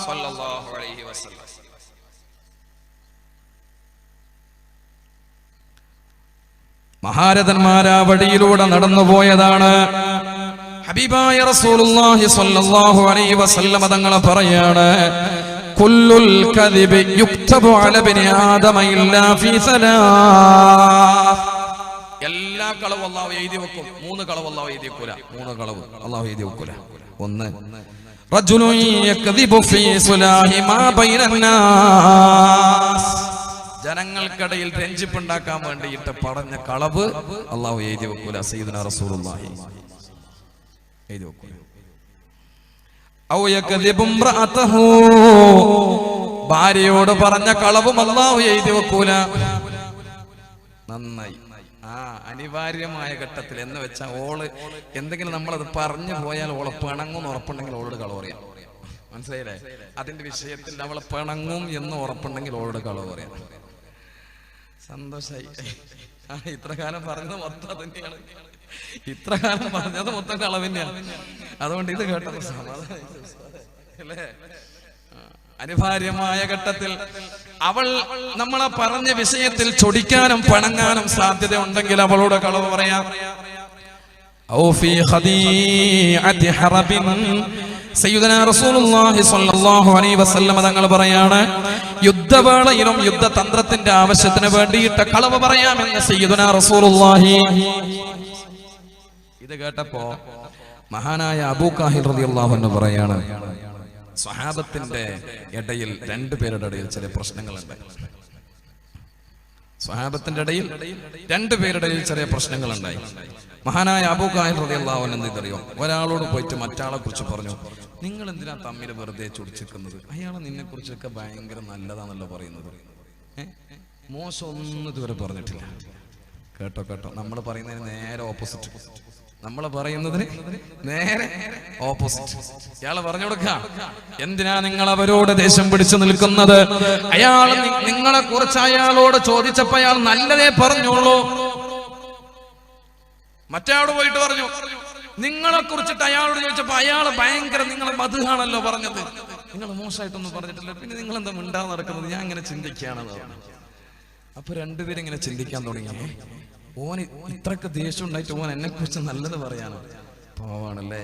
സ്വല്ലല്ലാഹു അലൈഹി വസല്ലം. മഹാരഥന്മാരാ വഴിയിലൂടെ നടന്നുപോയതാണ്. ഹബീബായ റസൂലുള്ളാഹി സ്വല്ലല്ലാഹു അലൈഹി വസല്ലം തങ്ങൾ പറയാണ്, കുല്ലുൽ കദിബി യുക്തബു അല ബനി ആദമ ഇല്ലാ ഫീ സലാസ്. എല്ലാ കളവും അല്ലാഹു എഴുതി വെക്കും. 3 കളവ് അല്ലാഹു എഴുതി വെക്കൂല. 3 കളവ് അല്ലാഹു എഴുതി വെക്കൂല. 1, റജുലുൻ യക്ദിബു ഫീ സുലാഹി മാ ബൈനന്നാസ്. ജനങ്ങൾക്കിടയിൽ രഞ്ജിപ്പുണ്ടാക്കാൻ വേണ്ടിയിട്ട് പറഞ്ഞ കളവ് അല്ലാഹു എഴുതി വെക്കൂല. സയ്യിദുനാ റസൂലുള്ളാഹി എഴുതി വെക്കൂല. ഭാര്യയോട് പറഞ്ഞ കളവും അല്ലാഹു എഴുതി വെക്കൂല. നന്നായി. അനിവാര്യമായ ഘട്ടത്തിൽ എന്ന് വെച്ചാൽ ഓള് എന്തെങ്കിലും നമ്മളത് പറഞ്ഞു പോയാൽ ഓളെ പിണങ്ങും ഉറപ്പുണ്ടെങ്കിൽ ഓളോട് കളവ് പറയാം. മനസ്സിലായില്ലേ? അതിന്റെ വിഷയത്തിൽ അവളെ പിണങ്ങും എന്ന് ഉറപ്പുണ്ടെങ്കിൽ ഓളോട് കളവ് പറയാം. സന്തോഷായി. ഇത്ര കാലം പറഞ്ഞത് മൊത്തം തന്നെയാണ്. ഇത്ര കാലം പറഞ്ഞത് മൊത്തം കളവ് തന്നെയാണ്. അതുകൊണ്ട് ഇത് കേട്ടത് സമാധാനം അല്ലേ? അനിവാര്യമായ ഘട്ടത്തിൽ അവൾ നമ്മളെ പറഞ്ഞ വിഷയത്തിൽ ചൊടിക്കാനും പണങ്ങാനും സാധ്യത ഉണ്ടെങ്കിൽ അവളോട് കളവ് പറയാം. സയ്യിദുനാ റസൂലുള്ളാഹി സ്വല്ലല്ലാഹു അലൈഹി വസല്ലം തങ്ങൾ പറയാണ്, യുദ്ധവേളയിലും യുദ്ധതന്ത്രത്തിന്റെ ആവശ്യത്തിന് വേണ്ടിയിട്ട് കളവ് പറയാമെന്ന് സയ്യിദുനാ റസൂലുള്ളാഹി. ഇത് കേട്ടപ്പോ മഹാനായ അബൂ ഖാഹിൽ റളിയല്ലാഹു അൻഹു പറയാണ്, സ്വഹാബത്തിന്റെ ഇടയിൽ 2 പേരുടെ ഇടയിൽ ചില പ്രശ്നങ്ങളുണ്ട്. സ്വഹാബത്തിന്റെ ഇടയിൽ 2 പേരുടെ ഇടയിൽ ചെറിയ പ്രശ്നങ്ങളുണ്ടായി. മഹാനായ അബൂ ഖാഹിൽ റളിയല്ലാഹു അൻഹു ഇതറിയോ, ഒരാളോട് പോയിട്ട് മറ്റാളെ കുറിച്ച് പറഞ്ഞു, നിങ്ങൾ എന്തിനാ തമ്മിൽ വെറുതെ ചൊടിച്ചിരിക്കുന്നത്? അയാൾ നിന്നെ കുറിച്ചൊക്കെ ഭയങ്കര നല്ലതാണല്ലോ പറയുന്നത്, മോശമൊന്നും ഇതുവരെ പറഞ്ഞിട്ടില്ല. കേട്ടോ കേട്ടോ, നമ്മൾ പറയുന്നതിന് നേരെ ഓപ്പോസിറ്റ്. നമ്മൾ പറയുന്നതിന് നേരെ ഓപ്പോസിറ്റ്. ഇയാളെ പറഞ്ഞു കൊടുക്ക, എന്തിനാ നിങ്ങൾ അവരോട് ദേഷ്യം പിടിച്ചു നിൽക്കുന്നത്? അയാൾ നിങ്ങളെ കുറിച്ച് അയാളോട് ചോദിച്ചപ്പോ അയാൾ നല്ലതേ പറഞ്ഞോളൂ. മറ്റയാളോട് പോയിട്ട് പറഞ്ഞു, നിങ്ങളെ കുറിച്ചിട്ട് അയാളോട് ചോദിച്ചപ്പോ അയാൾ ഭയങ്കര നിങ്ങളെ മധുഹാണല്ലോ പറഞ്ഞത്, നിങ്ങൾ മോശമായിട്ടൊന്നും പറഞ്ഞിട്ടില്ല, പിന്നെ നിങ്ങൾ എന്താ മിണ്ടാതെ നടക്കുന്നത്? ഞാൻ ഇങ്ങനെ ചിന്തിക്കുകയാണെന്ന് പറഞ്ഞു. അപ്പൊ 2 പേരും ഇങ്ങനെ ചിന്തിക്കാൻ തുടങ്ങി. ഓന് ഇത്രക്ക് ദേഷ്യം ഉണ്ടായിട്ട് ഓൻ എന്നെ കുറിച്ച് നല്ലത് പറയാനോ? പോവാണല്ലേ,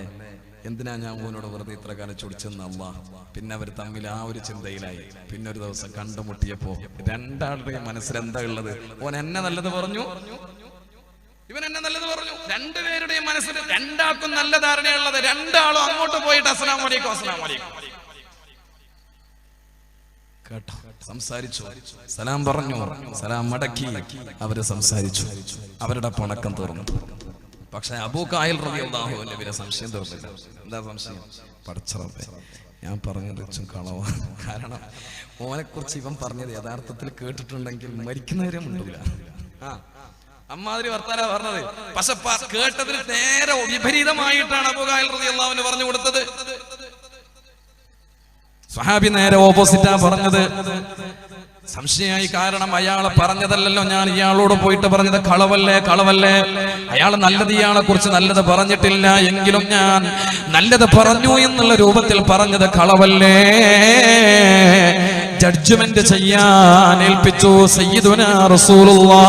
എന്തിനാ ഞാൻ ഓനോട് വെറുതെ ഇത്ര കാലം ചൊടിച്ചെന്ന് അല്ലാഹ്. പിന്നെ അവർ തമ്മിൽ ആ ഒരു ചിന്തയിലായി. പിന്നെ ഒരു ദിവസം കണ്ടുമുട്ടിയപ്പോ 2 ആളുടെയും മനസ്സിൽ എന്താ ഉള്ളത്? ഓൻ എന്നെ നല്ലത് പറഞ്ഞു, ഇവൻ എന്നെ നല്ലത് പറഞ്ഞു. 2 പേരുടെയും മനസ്സിൽ 2 ആൾക്കും നല്ല ധാരണയുള്ളത്. 2 ആളും അങ്ങോട്ട് പോയിട്ട് അസ്സലാമു അലൈക്കും അസ്സലാമു അലൈക്കും കേട്ടോ, സംസാരിച്ചു, സലാം പറഞ്ഞു, സലാം മടക്കി, അവര് സംസാരിച്ചു, അവരുടെ പണക്കം തീർന്നു. പക്ഷെ അബൂ ഖാഹിൽ റളിയല്ലാഹു അൻഹു ഇവരെ സംശയം തീർന്നില്ല. എന്താ സംശയം? പടച്ചറബ്ബേ, ഞാൻ പറഞ്ഞത് കളവാ. കാരണം ഓനെ കുറിച്ച് ഇവൻ പറഞ്ഞത് യഥാർത്ഥത്തിൽ കേട്ടിട്ടുണ്ടെങ്കിൽ മരിക്കുന്നവരെ മുണ്ടൂല. അമ്മാതിരി വർത്താനാ പറഞ്ഞത്. പക്ഷെ കേട്ടതിന് നേരെ വിപരീതമായിട്ടാണ് അബൂ ഖാഹിൽ റളിയല്ലാഹു അൻഹു പറഞ്ഞു കൊടുത്തത്. സ്വഹാബി നേരെ ഓപ്പോസിറ്റാ പറഞ്ഞത്. സംശയമായി. കാരണം അയാൾ പറഞ്ഞതല്ലല്ലോ ഞാൻ ഇയാളോട് പോയിട്ട് പറഞ്ഞത്. കളവല്ലേ കളവല്ലേ, അയാൾ നല്ലത് ഇയാളെ കുറിച്ച് നല്ലത് പറഞ്ഞിട്ടില്ല, എങ്കിലും ഞാൻ നല്ലത് പറഞ്ഞു എന്നുള്ള രൂപത്തിൽ പറഞ്ഞത് കളവല്ലേ. ജഡ്ജ്മെന്റ് ചെയ്യാൻ ഏൽപ്പിച്ചു സയ്യിദുനാ റസൂലുള്ളാഹ്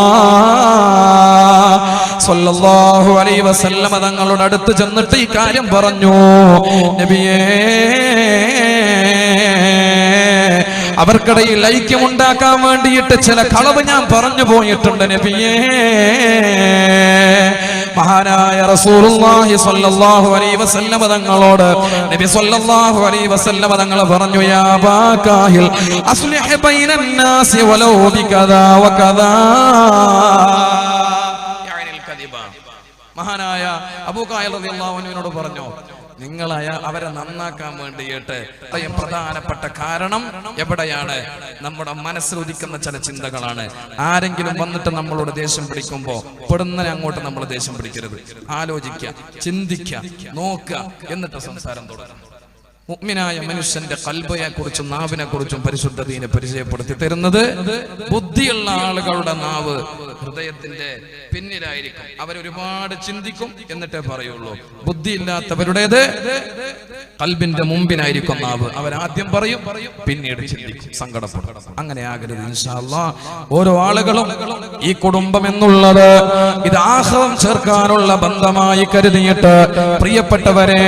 സ്വല്ലല്ലാഹു അലൈഹി വസല്ലം തങ്ങളുടെ അടുത്ത് ചെന്നിട്ട് ഈ കാര്യം പറഞ്ഞു. നബിയേ, അവർക്കിടയിൽ ഐക്യമുണ്ടാക്കാൻ വേണ്ടിയിട്ട് ചില കളവ് ഞാൻ പറഞ്ഞു പോയിട്ടുണ്ട് നബിയേ. മഹാനായ റസൂലുള്ളാഹി സ്വല്ലല്ലാഹു അലൈഹി വസല്ലം തങ്ങളോട് നബി സ്വല്ലല്ലാഹു അലൈഹി വസല്ലം തങ്ങൾ പറഞ്ഞു, യാ ബാകാഹിൽ അസ്ലിഹ് ബൈനൻ നാസി വലൗ ബികദാ വകദാ. മഹാനായ അബൂഖായിൽ റളിയല്ലാഹു അൻഹുവിനോട് പറഞ്ഞു, നിങ്ങൾ അവരെ നന്നാക്കാൻ വേണ്ടിയിട്ട് പ്രധാനപ്പെട്ട കാരണം എവിടെയാണ്? നമ്മുടെ മനസ്സിലുദിക്കുന്ന ചില ചിന്തകളാണ്. ആരെങ്കിലും വന്നിട്ട് നമ്മളോട് ദേഷ്യം പിടിക്കുമ്പോ പെടുന്നതിനെ അങ്ങോട്ട് നമ്മൾ ദേഷ്യം പിടിക്കരുത്. ആലോചിക്കുക, ചിന്തിക്കുക, നോക്കുക, എന്നിട്ട് സംസാരം തുടങ്ങും. മുഅ്മിനായ മനുഷ്യന്റെ ഖൽബയെ കുറിച്ചും നാവിനെ കുറിച്ചും പരിശുദ്ധ ദീൻ പരിചയപ്പെടുത്തി തരുന്നത്, ബുദ്ധിയുള്ള ആളുകളുടെ നാവ് ഹൃദയത്തിന്റെ പിന്നിലായിരിക്കും. അവരൊരുപാട് ചിന്തിക്കും എന്നിട്ടേ പറയുള്ളൂ. ബുദ്ധിയില്ലാത്തവരുടേത് ഖൽബിന്റെ മുമ്പിനായിരിക്കും നാവ്. അവരാദ്യം പറയും, പിന്നീട് ചിന്തിക്കും, സങ്കടപ്പെടും. അങ്ങനെ ആകരുത് ഇൻഷാ അല്ലാഹ്. ഓരോ ആളുകളും ഈ കുടുംബം എന്നുള്ളത് ഇത് ആഹ്റം ചേർക്കാനുള്ള ബന്ധമായി കരുതിയിട്ട്, പ്രിയപ്പെട്ടവരെ,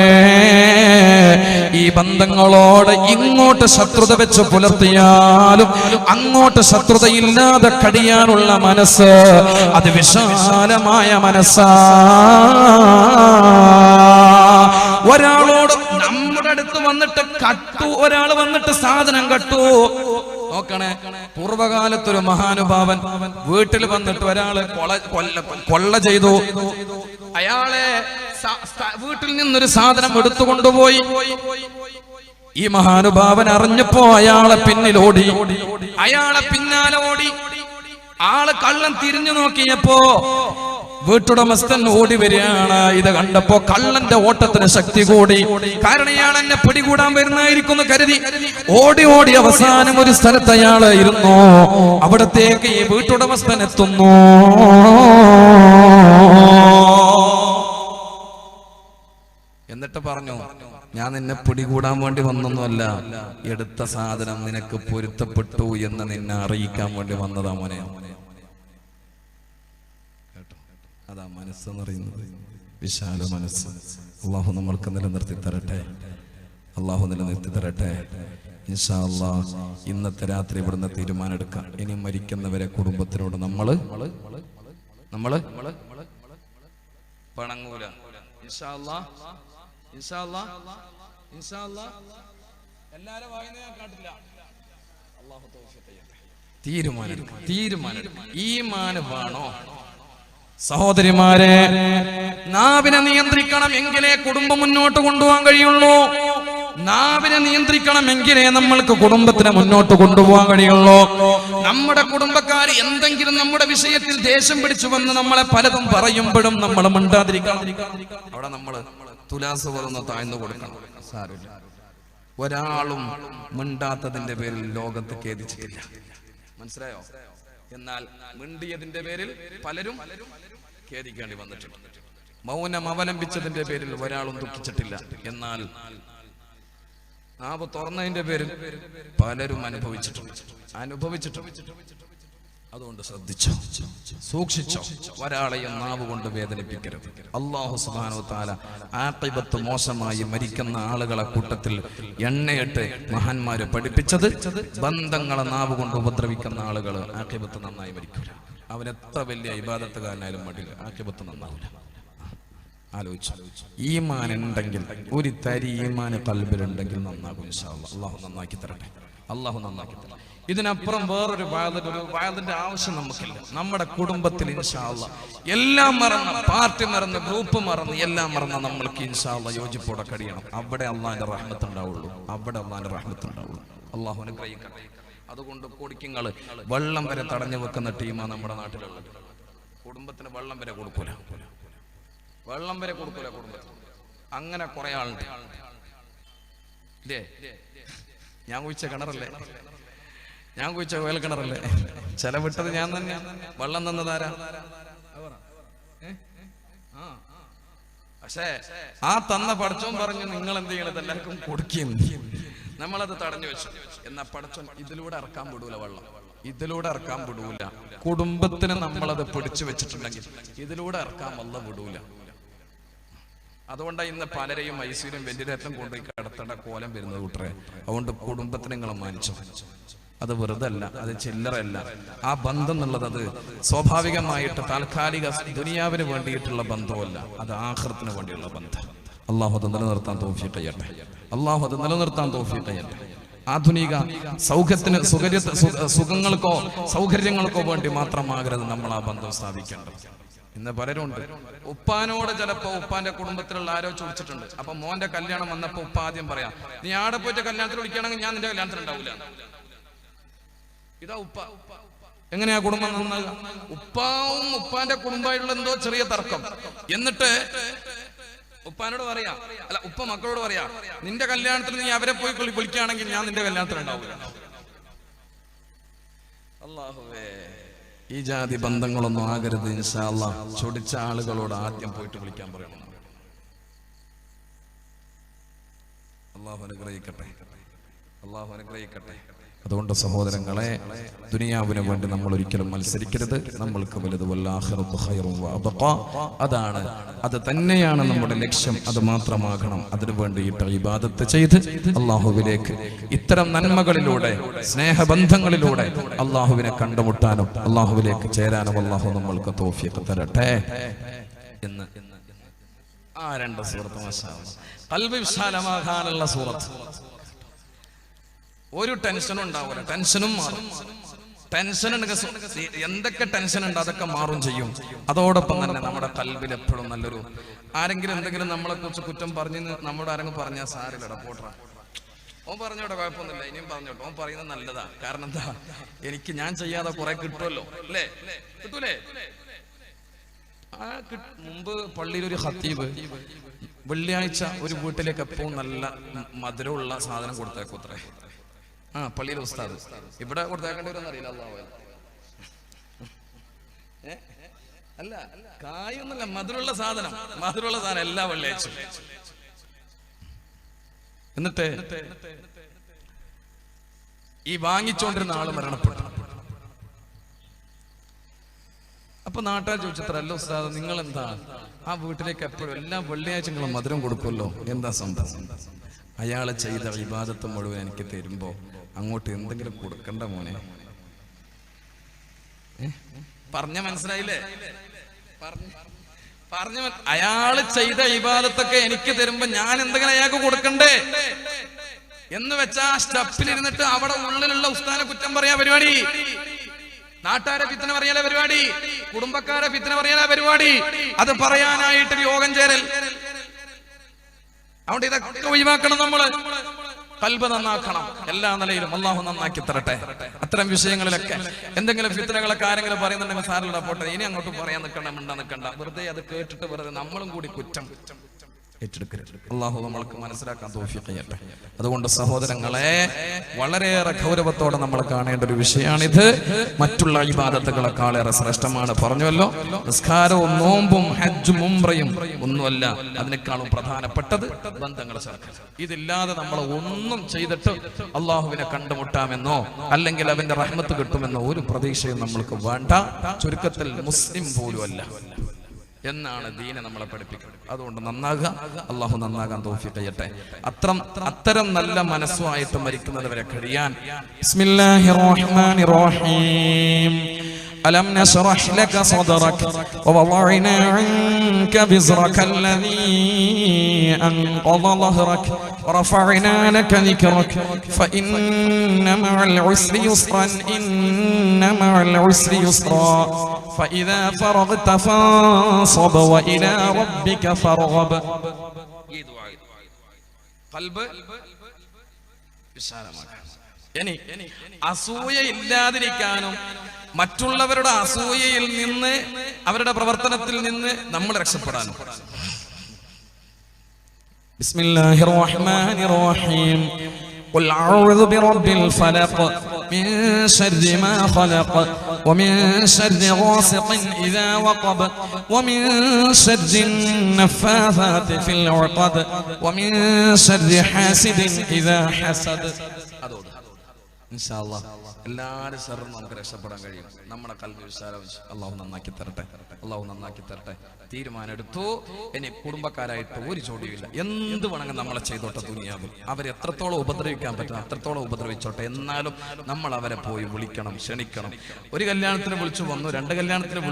ഈ ബന്ധങ്ങളോട് ഇങ്ങോട്ട് ശത്രുത വെച്ച് പുലർത്തിയാലും അങ്ങോട്ട് ശത്രുതയില്ലാതെ കഴിയാനുള്ള മനസ്സ് അത് വിശാലമായ മനസ്സാ. ഒരാളോട് നമ്മുടെ അടുത്ത് വന്നിട്ട് കട്ടു, ഒരാൾ വന്നിട്ട് സാധനം കട്ടു. നോക്കണേ, പൂർവകാലത്തൊരു മഹാനുഭാവൻ വീട്ടിൽ വന്നിട്ട് ഒരാള് കൊള്ള ചെയ്തു. അയാളെ വീട്ടിൽ നിന്നൊരു സാധനം എടുത്തുകൊണ്ടുപോയി. ഈ മഹാനുഭാവൻ അറിഞ്ഞപ്പോ അയാളെ പിന്നിലോടി, അയാളെ പിന്നാലെ ഓടി. ആള് കള്ളൻ തിരിഞ്ഞു നോക്കിയപ്പോ വീട്ടുടമസ്ഥൻ ഓടി വരികയാണ്. ഇത് കണ്ടപ്പോ കള്ളന്റെ ഓട്ടത്തിന് ശക്തി കൂടി. കാരണം ഇയാൾ എന്നെ പിടികൂടാൻ വരുന്നതായിരിക്കും എന്ന് കരുതി ഓടി ഓടി അവസാനം ഒരു സ്ഥലത്ത് അയാള് ഇരുന്നു. അവിടത്തേക്ക് ഈ വീട്ടുടമസ്ഥൻ എത്തുന്നു. എന്നിട്ട് പറഞ്ഞു, ഞാൻ നിന്നെ പിടികൂടാൻ വേണ്ടി വന്നൊന്നുമല്ല, എടുത്ത സാധനം നിനക്ക് പൊരുത്തപ്പെട്ടു എന്ന് നിന്നെ അറിയിക്കാൻ വേണ്ടി വന്നതാ മോനെ. കേട്ടോ, അതാ മനസ്സെന്ന് പറയുന്നത്, വിശാല മനസ്സ്. അള്ളാഹു നമ്മൾക്ക് നിലനിർത്തി തരട്ടെ, അള്ളാഹു നിലനിർത്തി തരട്ടെ. ഇൻഷാ അല്ലാഹ് ഇന്നത്തെ രാത്രി ഇവിടുന്ന് തീരുമാനമെടുക്കാം. ഇനി മരിക്കുന്നവരെ കുടുംബത്തിനോട് നമ്മള് പണങ്ങൂല. ഇൻഷാ അല്ലാഹ്, ഇൻഷാ അല്ലാഹ്, ഇൻഷാ അല്ലാഹ്. എല്ലാരും വായന കാട്ടില്ല. അല്ലാഹു തൗഫീഖ് ചെയ്യട്ടെ. തീരുമാനം ഈമാൻ വേണോ സഹോദരിമാരെ? നാവിനെ നിയന്ത്രിക്കണം എങ്കിലേ കുടുംബം മുന്നോട്ട് കൊണ്ടുപോകാൻ കഴിയുള്ളൂ. നാവിനെ നിയന്ത്രിക്കണം എങ്കിലേ നമ്മൾക്ക് കുടുംബത്തിനെ മുന്നോട്ട് കൊണ്ടുപോകാൻ കഴിയുള്ളൂ. നമ്മുടെ കുടുംബക്കാർ എന്തെങ്കിലും നമ്മുടെ വിഷയത്തിൽ ദേഷ്യം പിടിച്ചു വന്ന് നമ്മളെ പലതും പറയുമ്പോഴും നമ്മൾ മിണ്ടാതിരിക്കണം. അവിടെ നമ്മൾ തുലാസ് പറഞ്ഞ് താഴ്ന്നു കൊടുക്കണം. സാരമില്ല, ഒരാളും മിണ്ടാത്തതിന്റെ പേരിൽ ലോകത്ത് ഖേദിച്ചിട്ടില്ല. മനസ്സിലായോ? എന്നാൽ മിണ്ടിയതിന്റെ പേരിൽ പലരും ഖേദിക്കേണ്ടി വന്നിട്ടുണ്ട്. മൗനം അവലംബിച്ചതിന്റെ പേരിൽ ഒരാളും ദുഃഖിച്ചിട്ടില്ല. എന്നാൽ നാവ് തുറന്നതിന്റെ പേരിൽ പലരും അനുഭവിച്ചിട്ടുണ്ട്. അതുകൊണ്ട് ശ്രദ്ധിച്ചോ, സൂക്ഷിച്ചോ, ഒരാളെയും നാവ് കൊണ്ട് വേദനിപ്പിക്കരുത്. അല്ലാഹു സുബ്ഹാനഹു വ തആല ആഖിബത്ത് മോശമായി മരിക്കുന്ന ആളുകളെ കൂട്ടത്തിൽ എണ്ണയിട്ട് മഹാന്മാര് പഠിപ്പിച്ചത്, ബന്ധങ്ങളെ നാവ് കൊണ്ട് ഉപദ്രവിക്കുന്ന ആളുകൾ ആഖിബത്ത് നന്നായി മരിക്കൂല. അവനെത്ര വലിയ ഇബാദത്തുകാരനായാലും മടിയില്ല, ആഖിബത്ത് നന്നാവില്ല. ആലോചിച്ചു. ഈമാൻ ഉണ്ടെങ്കിൽ, ഒരു തരി ഈമാൻ ഖൽബിലുണ്ടെങ്കിൽ നന്നാകും ഇൻഷാ അല്ലാഹ്. അല്ലാഹു നന്നാക്കി തരട്ടെ, അല്ലാഹു നന്നാക്കി തരട്ടെ. ഇതിനപ്പുറം വേറൊരു വായതിന്റെ ആവശ്യം നമുക്കില്ല. നമ്മുടെ കുടുംബത്തിൽ ഇൻഷാ അല്ലാഹ് എല്ലാം മറന്ന്, പാർട്ടി മറന്ന്, ഗ്രൂപ്പ് മറന്ന്, എല്ലാം മറന്ന് നമ്മൾക്ക് ഇൻഷാ അല്ലാഹ് യോജിപ്പോടെ കഴിയണം. അവിടെ അള്ളാഹിന്റെ റഹ്മത്ത് ഉണ്ടാവുള്ളൂ, അവിടെ അള്ളാഹിന്റെ റഹ്മത്ത് ഉണ്ടാവുള്ളൂ. അള്ളാഹു അനുഗ്രഹിക്കട്ടെ. അതുകൊണ്ട് കുടിക്കങ്ങള് വെള്ളം വരെ തടഞ്ഞു വെക്കുന്ന ടീമാണ് നമ്മുടെ നാട്ടിലുള്ളത്. കുടുംബത്തിന് വെള്ളം വരെ കൊടുക്കൂല, വെള്ളം വരെ കൊടുക്കൂല കുടുംബത്തിന്. അങ്ങനെ കുറെ ആളുണ്ട് ഇല്ലേ? ഞാൻ കുഴിച്ച കിണറല്ലേ? ഞാൻ കുഴിച്ച കുഴൽ കിണറല്ലേ? ചെലവിട്ടത് ഞാൻ തന്നെ. വെള്ളം തന്നതാരാ? പക്ഷേ ആ തന്ന പടച്ചോൻ പറഞ്ഞു നിങ്ങൾ എന്ത് ചെയ്യണത് എല്ലാവർക്കും കൊടുക്കുന്നു. നമ്മളത് തടഞ്ഞു വെച്ചു. എന്നാ പടച്ചോൻ ഇതിലൂടെ ഇറക്കാൻ വിടൂല, വെള്ളം ഇതിലൂടെ ഇറക്കാൻ വിടൂല. കുടുംബത്തിന് നമ്മളത് പിടിച്ചു വെച്ചിട്ടുണ്ടെങ്കിൽ ഇതിലൂടെ ഇറക്കാൻ വല്ല വിടൂല. അതുകൊണ്ടാണ് ഇന്ന് പലരെയും ഐസിയിലും വെന്റിലേറ്ററും കൊണ്ടുപോയി കിടത്തേണ്ട കോലം വരുന്നത് കൂട്ടരെ. അതുകൊണ്ട് കുടുംബത്തിന് നിങ്ങൾ മാനിച്ചു. അത് വെറുതെ അല്ല, അത് ചില്ലറല്ല. ആ ബന്ധം എന്നുള്ളത് അത് സ്വാഭാവികമായിട്ട് താൽക്കാലിക ദുനിയാവിന് വേണ്ടിയിട്ടുള്ള ബന്ധമല്ല, അത് ആഖിറത്തിന് വേണ്ടിയുള്ള ബന്ധം. അള്ളാഹു അത് നിലനിർത്താൻ തൗഫീഖ് ചെയ്യട്ടെ. അള്ളാഹു അത് നിലനിർത്താൻ തൗഫീഖ് ചെയ്യട്ടെ. ആധുനിക സൗഖ്യത്തിന് സുഖങ്ങൾക്കോ സൗകര്യങ്ങൾക്കോ വേണ്ടി മാത്രമാകരുത് നമ്മൾ ആ ബന്ധം സ്ഥാപിക്കേണ്ടത്. ഇന്ന് പലരും ഉണ്ട്, ഉപ്പാനോട് ചിലപ്പോ ഉപ്പാന്റെ കുടുംബത്തിലുള്ള ആരോ ചോദിച്ചിട്ടുണ്ട്. അപ്പൊ മോന്റെ കല്യാണം വന്നപ്പോ ഉപ്പ ആദ്യം പറയാം, നീ ആടെ പോയിട്ട് കല്യാണത്തിൽ വിളിക്കുകയാണെങ്കിൽ ഞാൻ നിന്റെ കല്യാണത്തിൽ ഉണ്ടാവില്ല. ഇതാ ഉപ്പ. എങ്ങനെയാ കുടുംബം നന്നാകുക? ഉപ്പാവും ഉപ്പാന്റെ കുടുംബമായിട്ടുള്ള എന്തോ ചെറിയ തർക്കം. എന്നിട്ട് ഉപ്പാനോട് പറയാ, അല്ല ഉപ്പ മക്കളോട് പറയാ, നിന്റെ കല്യാണത്തിൽ നീ അവരെ പോയി വിളിക്കുകയാണെങ്കിൽ ഞാൻ നിന്റെ കല്യാണത്തിൽ ഉണ്ടാവില്ല. അല്ലാഹുവേ, ഈ ജാതി ബന്ധങ്ങളൊന്നും ആകരുത് ഇൻഷാ അല്ലാഹ്. ചൊടിച്ച ആളുകളോട് ആദ്യം പോയിട്ട് വിളിക്കാൻ പറയണം. അല്ലാഹു അനുഗ്രഹിക്കട്ടെ, അല്ലാഹു അനുഗ്രഹിക്കട്ടെ. അതുകൊണ്ട് സഹോദരങ്ങളെ, ദുനിയാവിന് വേണ്ടി നമ്മൾ ഒരിക്കലും മത്സരിക്കരുത്. നമ്മൾക്ക് വലുത് വല്ലാഖിറത്തു ഖൈറുൻ വഅബ്ഖാ. അതാണ്, അത് തന്നെയാണ് നമ്മുടെ ലക്ഷ്യം. അത് മാത്രമാകണം. അതിനു വേണ്ടിയിട്ട് ഇബാദത്ത് ചെയ്ത് അല്ലാഹുവിലേക്ക് ഇത്തരം നന്മകളിലൂടെ സ്നേഹബന്ധങ്ങളിലൂടെ അല്ലാഹുവിനെ കണ്ടുമുട്ടാനും അല്ലാഹുവിലേക്ക് ചേരാനും അല്ലാഹു നമ്മൾക്ക് തൗഫീഖ് തരട്ടെ എന്ന് ആ രണ്ട് സൂറത്ത് മാഷാ അല്ലാഹ്, ഖൽബ് വിശാലമാകാനുള്ള സൂറത്ത്. ഒരു ടെൻഷനും ഉണ്ടാവില്ല, ടെൻഷനും മാറും. ടെൻഷൻ എന്തൊക്കെ ടെൻഷൻ ഉണ്ട് അതൊക്കെ മാറും ചെയ്യും. അതോടൊപ്പം തന്നെ നമ്മുടെ ഖൽബിൽ എപ്പോഴും നല്ലൊരു, ആരെങ്കിലും എന്തെങ്കിലും നമ്മളെ കുറിച്ച് കുറ്റം പറഞ്ഞ് നമ്മുടെ ആരെങ്കിലും പറഞ്ഞാൽ സാരില്ലടാ പോട്ടാ, ഓൻ പറഞ്ഞോട്ടെ കുഴപ്പമൊന്നുമില്ല, ഇനിയും പറഞ്ഞോട്ടെ, ഓൻ പറയുന്നത് നല്ലതാ. കാരണം എന്താ, എനിക്ക് ഞാൻ ചെയ്യാതെ കുറെ കിട്ടുമല്ലോ, അല്ലേ? കിട്ടൂലേ? മുമ്പ് പള്ളിയിൽ ഒരു ഖത്തീബ് വെള്ളിയാഴ്ച ഒരു വീട്ടിലേക്ക് എപ്പോഴും നല്ല മധുരമുള്ള സാധനം കൊടുത്തേക്കൂത്രേ. പള്ളിയിലെ ഉസ്താദ് ഇവിടെ കൊടുത്തേക്കേണ്ടി വരുമെന്ന് അറിയില്ല. അല്ല, കായൊന്നല്ല, മധുരമുള്ള സാധനം, മധുരമുള്ള സാധനം എല്ലാ വെള്ളിയാഴ്ച. എന്നിട്ട് ഈ വാങ്ങിച്ചോണ്ടിരുന്ന ആള് മരണപ്പെട്ടു. അപ്പൊ നാട്ടുകാർ ചോദിച്ചത്ര, അല്ല ഉസ്താദ് നിങ്ങൾ എന്താ ആ വീട്ടിലേക്ക് എപ്പോഴും എല്ലാ വെള്ളിയാഴ്ചകളും മധുരം കൊടുക്കുമല്ലോ, എന്താ സംഭവം? അയാള് ചെയ്ത ഇബാദത്ത് മുഴുവൻ എനിക്ക് തരുമ്പോ അങ്ങോട്ട് എന്തെങ്കിലും കൊടുക്കണ്ട മോനെ. പറഞ്ഞ മനസ്സിലായില്ലേ? അയാള് ചെയ്ത ഇബാദത്തൊക്കെ എനിക്ക് തരുമ്പോ ഞാൻ എന്തെങ്കിലും അയാൾക്ക് കൊടുക്കണ്ടേ എന്ന് വെച്ചാ സ്റ്റെപ്പിലിരുന്നിട്ട് അവിടെ ഉള്ളിലുള്ള ഉസ്താദിനെ കുറ്റം പറയാ പരിപാടി, നാട്ടുകാരെ ഫിത്ന പറയാനുള്ള പരിപാടി, കുടുംബക്കാരെ ഫിത്ന പറയാനുള്ള പരിപാടി. അത് പറയാനായിട്ട് യോഗം ചേരൽ. അതുകൊണ്ട് ഇതൊക്കെ ഒഴിവാക്കണം. നമ്മള് ഖൽബ് നന്നാക്കണം എല്ലാ നിലയിലും. അല്ലാഹു നന്നാക്കി തരട്ടെ. അത്തരം വിഷയങ്ങളിലൊക്കെ എന്തെങ്കിലും ഫിത്നകളൊക്കെ ആരെങ്കിലും പറയുന്നുണ്ടെങ്കിൽ സാറിലൂടെ പോട്ടെ, ഇനി അങ്ങോട്ട് പറയാൻ നിൽക്കണ്ട. വെറുതെ അത് കേട്ടിട്ട് വെറുതെ നമ്മളും കൂടി കുറ്റം ഏറ്റെടുക്കരുത്. അല്ലാഹു നമ്മൾക്ക് മനസ്സിലാക്കാൻ തൗഫീഖ് ചെയ്യട്ടെ. അതുകൊണ്ട് സഹോദരങ്ങളെ, വളരെയേറെ ഗൗരവത്തോടെ നമ്മൾ കാണേണ്ട ഒരു വിഷയമാണിത്. മറ്റുള്ള ഇബാദത്തുകളെക്കാളേറെ ശ്രേഷ്ഠമാണ്. പറഞ്ഞുവല്ലോ, നിസ്കാരവും നോമ്പും ഹജ്ജും ഉംറയും ഒന്നുമല്ല, അതിനേക്കാളും പ്രധാനപ്പെട്ടത് ബന്ധങ്ങൾ ചേർക്കൽ. ഇതില്ലാതെ നമ്മൾ ഒന്നും ചെയ്തിട്ട് അള്ളാഹുവിനെ കണ്ടുമുട്ടാമെന്നോ അല്ലെങ്കിൽ അവന്റെ റഹ്മത്ത് കിട്ടുമെന്നോ ഒരു പ്രതീക്ഷയും നമ്മൾക്ക് വേണ്ട. ചുരുക്കത്തിൽ മുസ്ലിം പോലും അല്ല എന്നാണ് ദീനെ നമ്മളെ പഠിപ്പിക്കുന്നത്. അതുകൊണ്ട് നന്നാകുക, അള്ളാഹു നന്നാകാൻ തൗഫീഖ് ചെയ്യട്ടെ. അത്തരം നല്ല മനസ്സുമായിട്ട് മരിക്കുന്നത് വരെ കഴിയാൻ. ബിസ്മില്ലാഹിർ റഹ്മാനിർ റഹീം. ألم نشرح لك صدرك ووضعنا عنك وزرك الذي أنقض ظهرك ورفعنا لك ذكرك فإن مع العسر يسرا إن مع العسر يسرا فإذا فرغت فانصب وإلى ربك فارغب. قلب അസൂയ ഇല്ലാതിരിക്കാനും മറ്റുള്ളവരുടെ അസൂയയിൽ നിന്ന് അവരുടെ പ്രവർത്തനത്തിൽ നിന്ന് നമ്മൾ രക്ഷപ്പെടാനും. ബിസ്മില്ലാഹിർ റഹ്മാനിർ റഹീം. ഖുൽ അഊദു ബിറബ്ബിൽ ഫലഖ് മിൻ ശർരി മാ ഖലഖ് വമിൻ ശർരി ഗാസിഖിൻ ഇദാ വഖബ് വമിൻ ശർരി നഫാസാതി ഫിൽ ഉഖദ് വമിൻ ശർരി ഹാസിദിൻ ഇദാ ഹസദ്. അതോട് ഇൻഷാ അല്ലാഹ് എല്ലാവരും സർവ്വം നമുക്ക് രക്ഷപ്പെടാൻ കഴിയും. നമ്മുടെ കൽബ് വിശാലം അള്ളാഹു നന്നാക്കി തരട്ടെ, അള്ളാഹു നന്നാക്കി തരട്ടെ. തീരുമാനം എടുത്തു. ഇനി കുടുംബക്കാരായിട്ട് ഒരു ചോദ്യമില്ല, എന്ത് വേണമെങ്കിൽ നമ്മളെ ചെയ്തോട്ടെ. ദുനിയാവിൽ അവരെത്രത്തോളം ഉപദ്രവിക്കാൻ പറ്റും അത്രത്തോളം ഉപദ്രവിച്ചോട്ടെ. എന്നാലും നമ്മൾ അവരെ പോയി വിളിക്കണം, ക്ഷണിക്കണം. ഒരു കല്യാണത്തിന് വിളിച്ചു വന്നു, രണ്ട് കല്യാണത്തിന്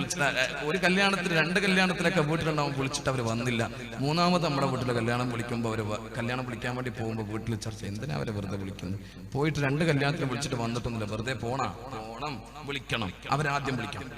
ഒരു കല്യാണത്തിന് രണ്ട് കല്യാണത്തിലൊക്കെ വീട്ടിലുണ്ടാവും, വിളിച്ചിട്ട് അവർ വന്നില്ല. മൂന്നാമത് നമ്മുടെ വീട്ടിലെ കല്യാണം വിളിക്കുമ്പോൾ അവർ കല്യാണം വിളിക്കാൻ വേണ്ടി പോകുമ്പോൾ വീട്ടിൽ ചർച്ച, എന്തിനാ അവരെ വെറുതെ വിളിക്കുന്നു? പോയിട്ട് രണ്ട് കല്യാണത്തിന് വിളിച്ചിട്ട് വന്നിട്ടൊന്നുമില്ല, വെറുതെ പോണം, വിളിക്കണം. അവരാദ്യം വിളിക്കണം.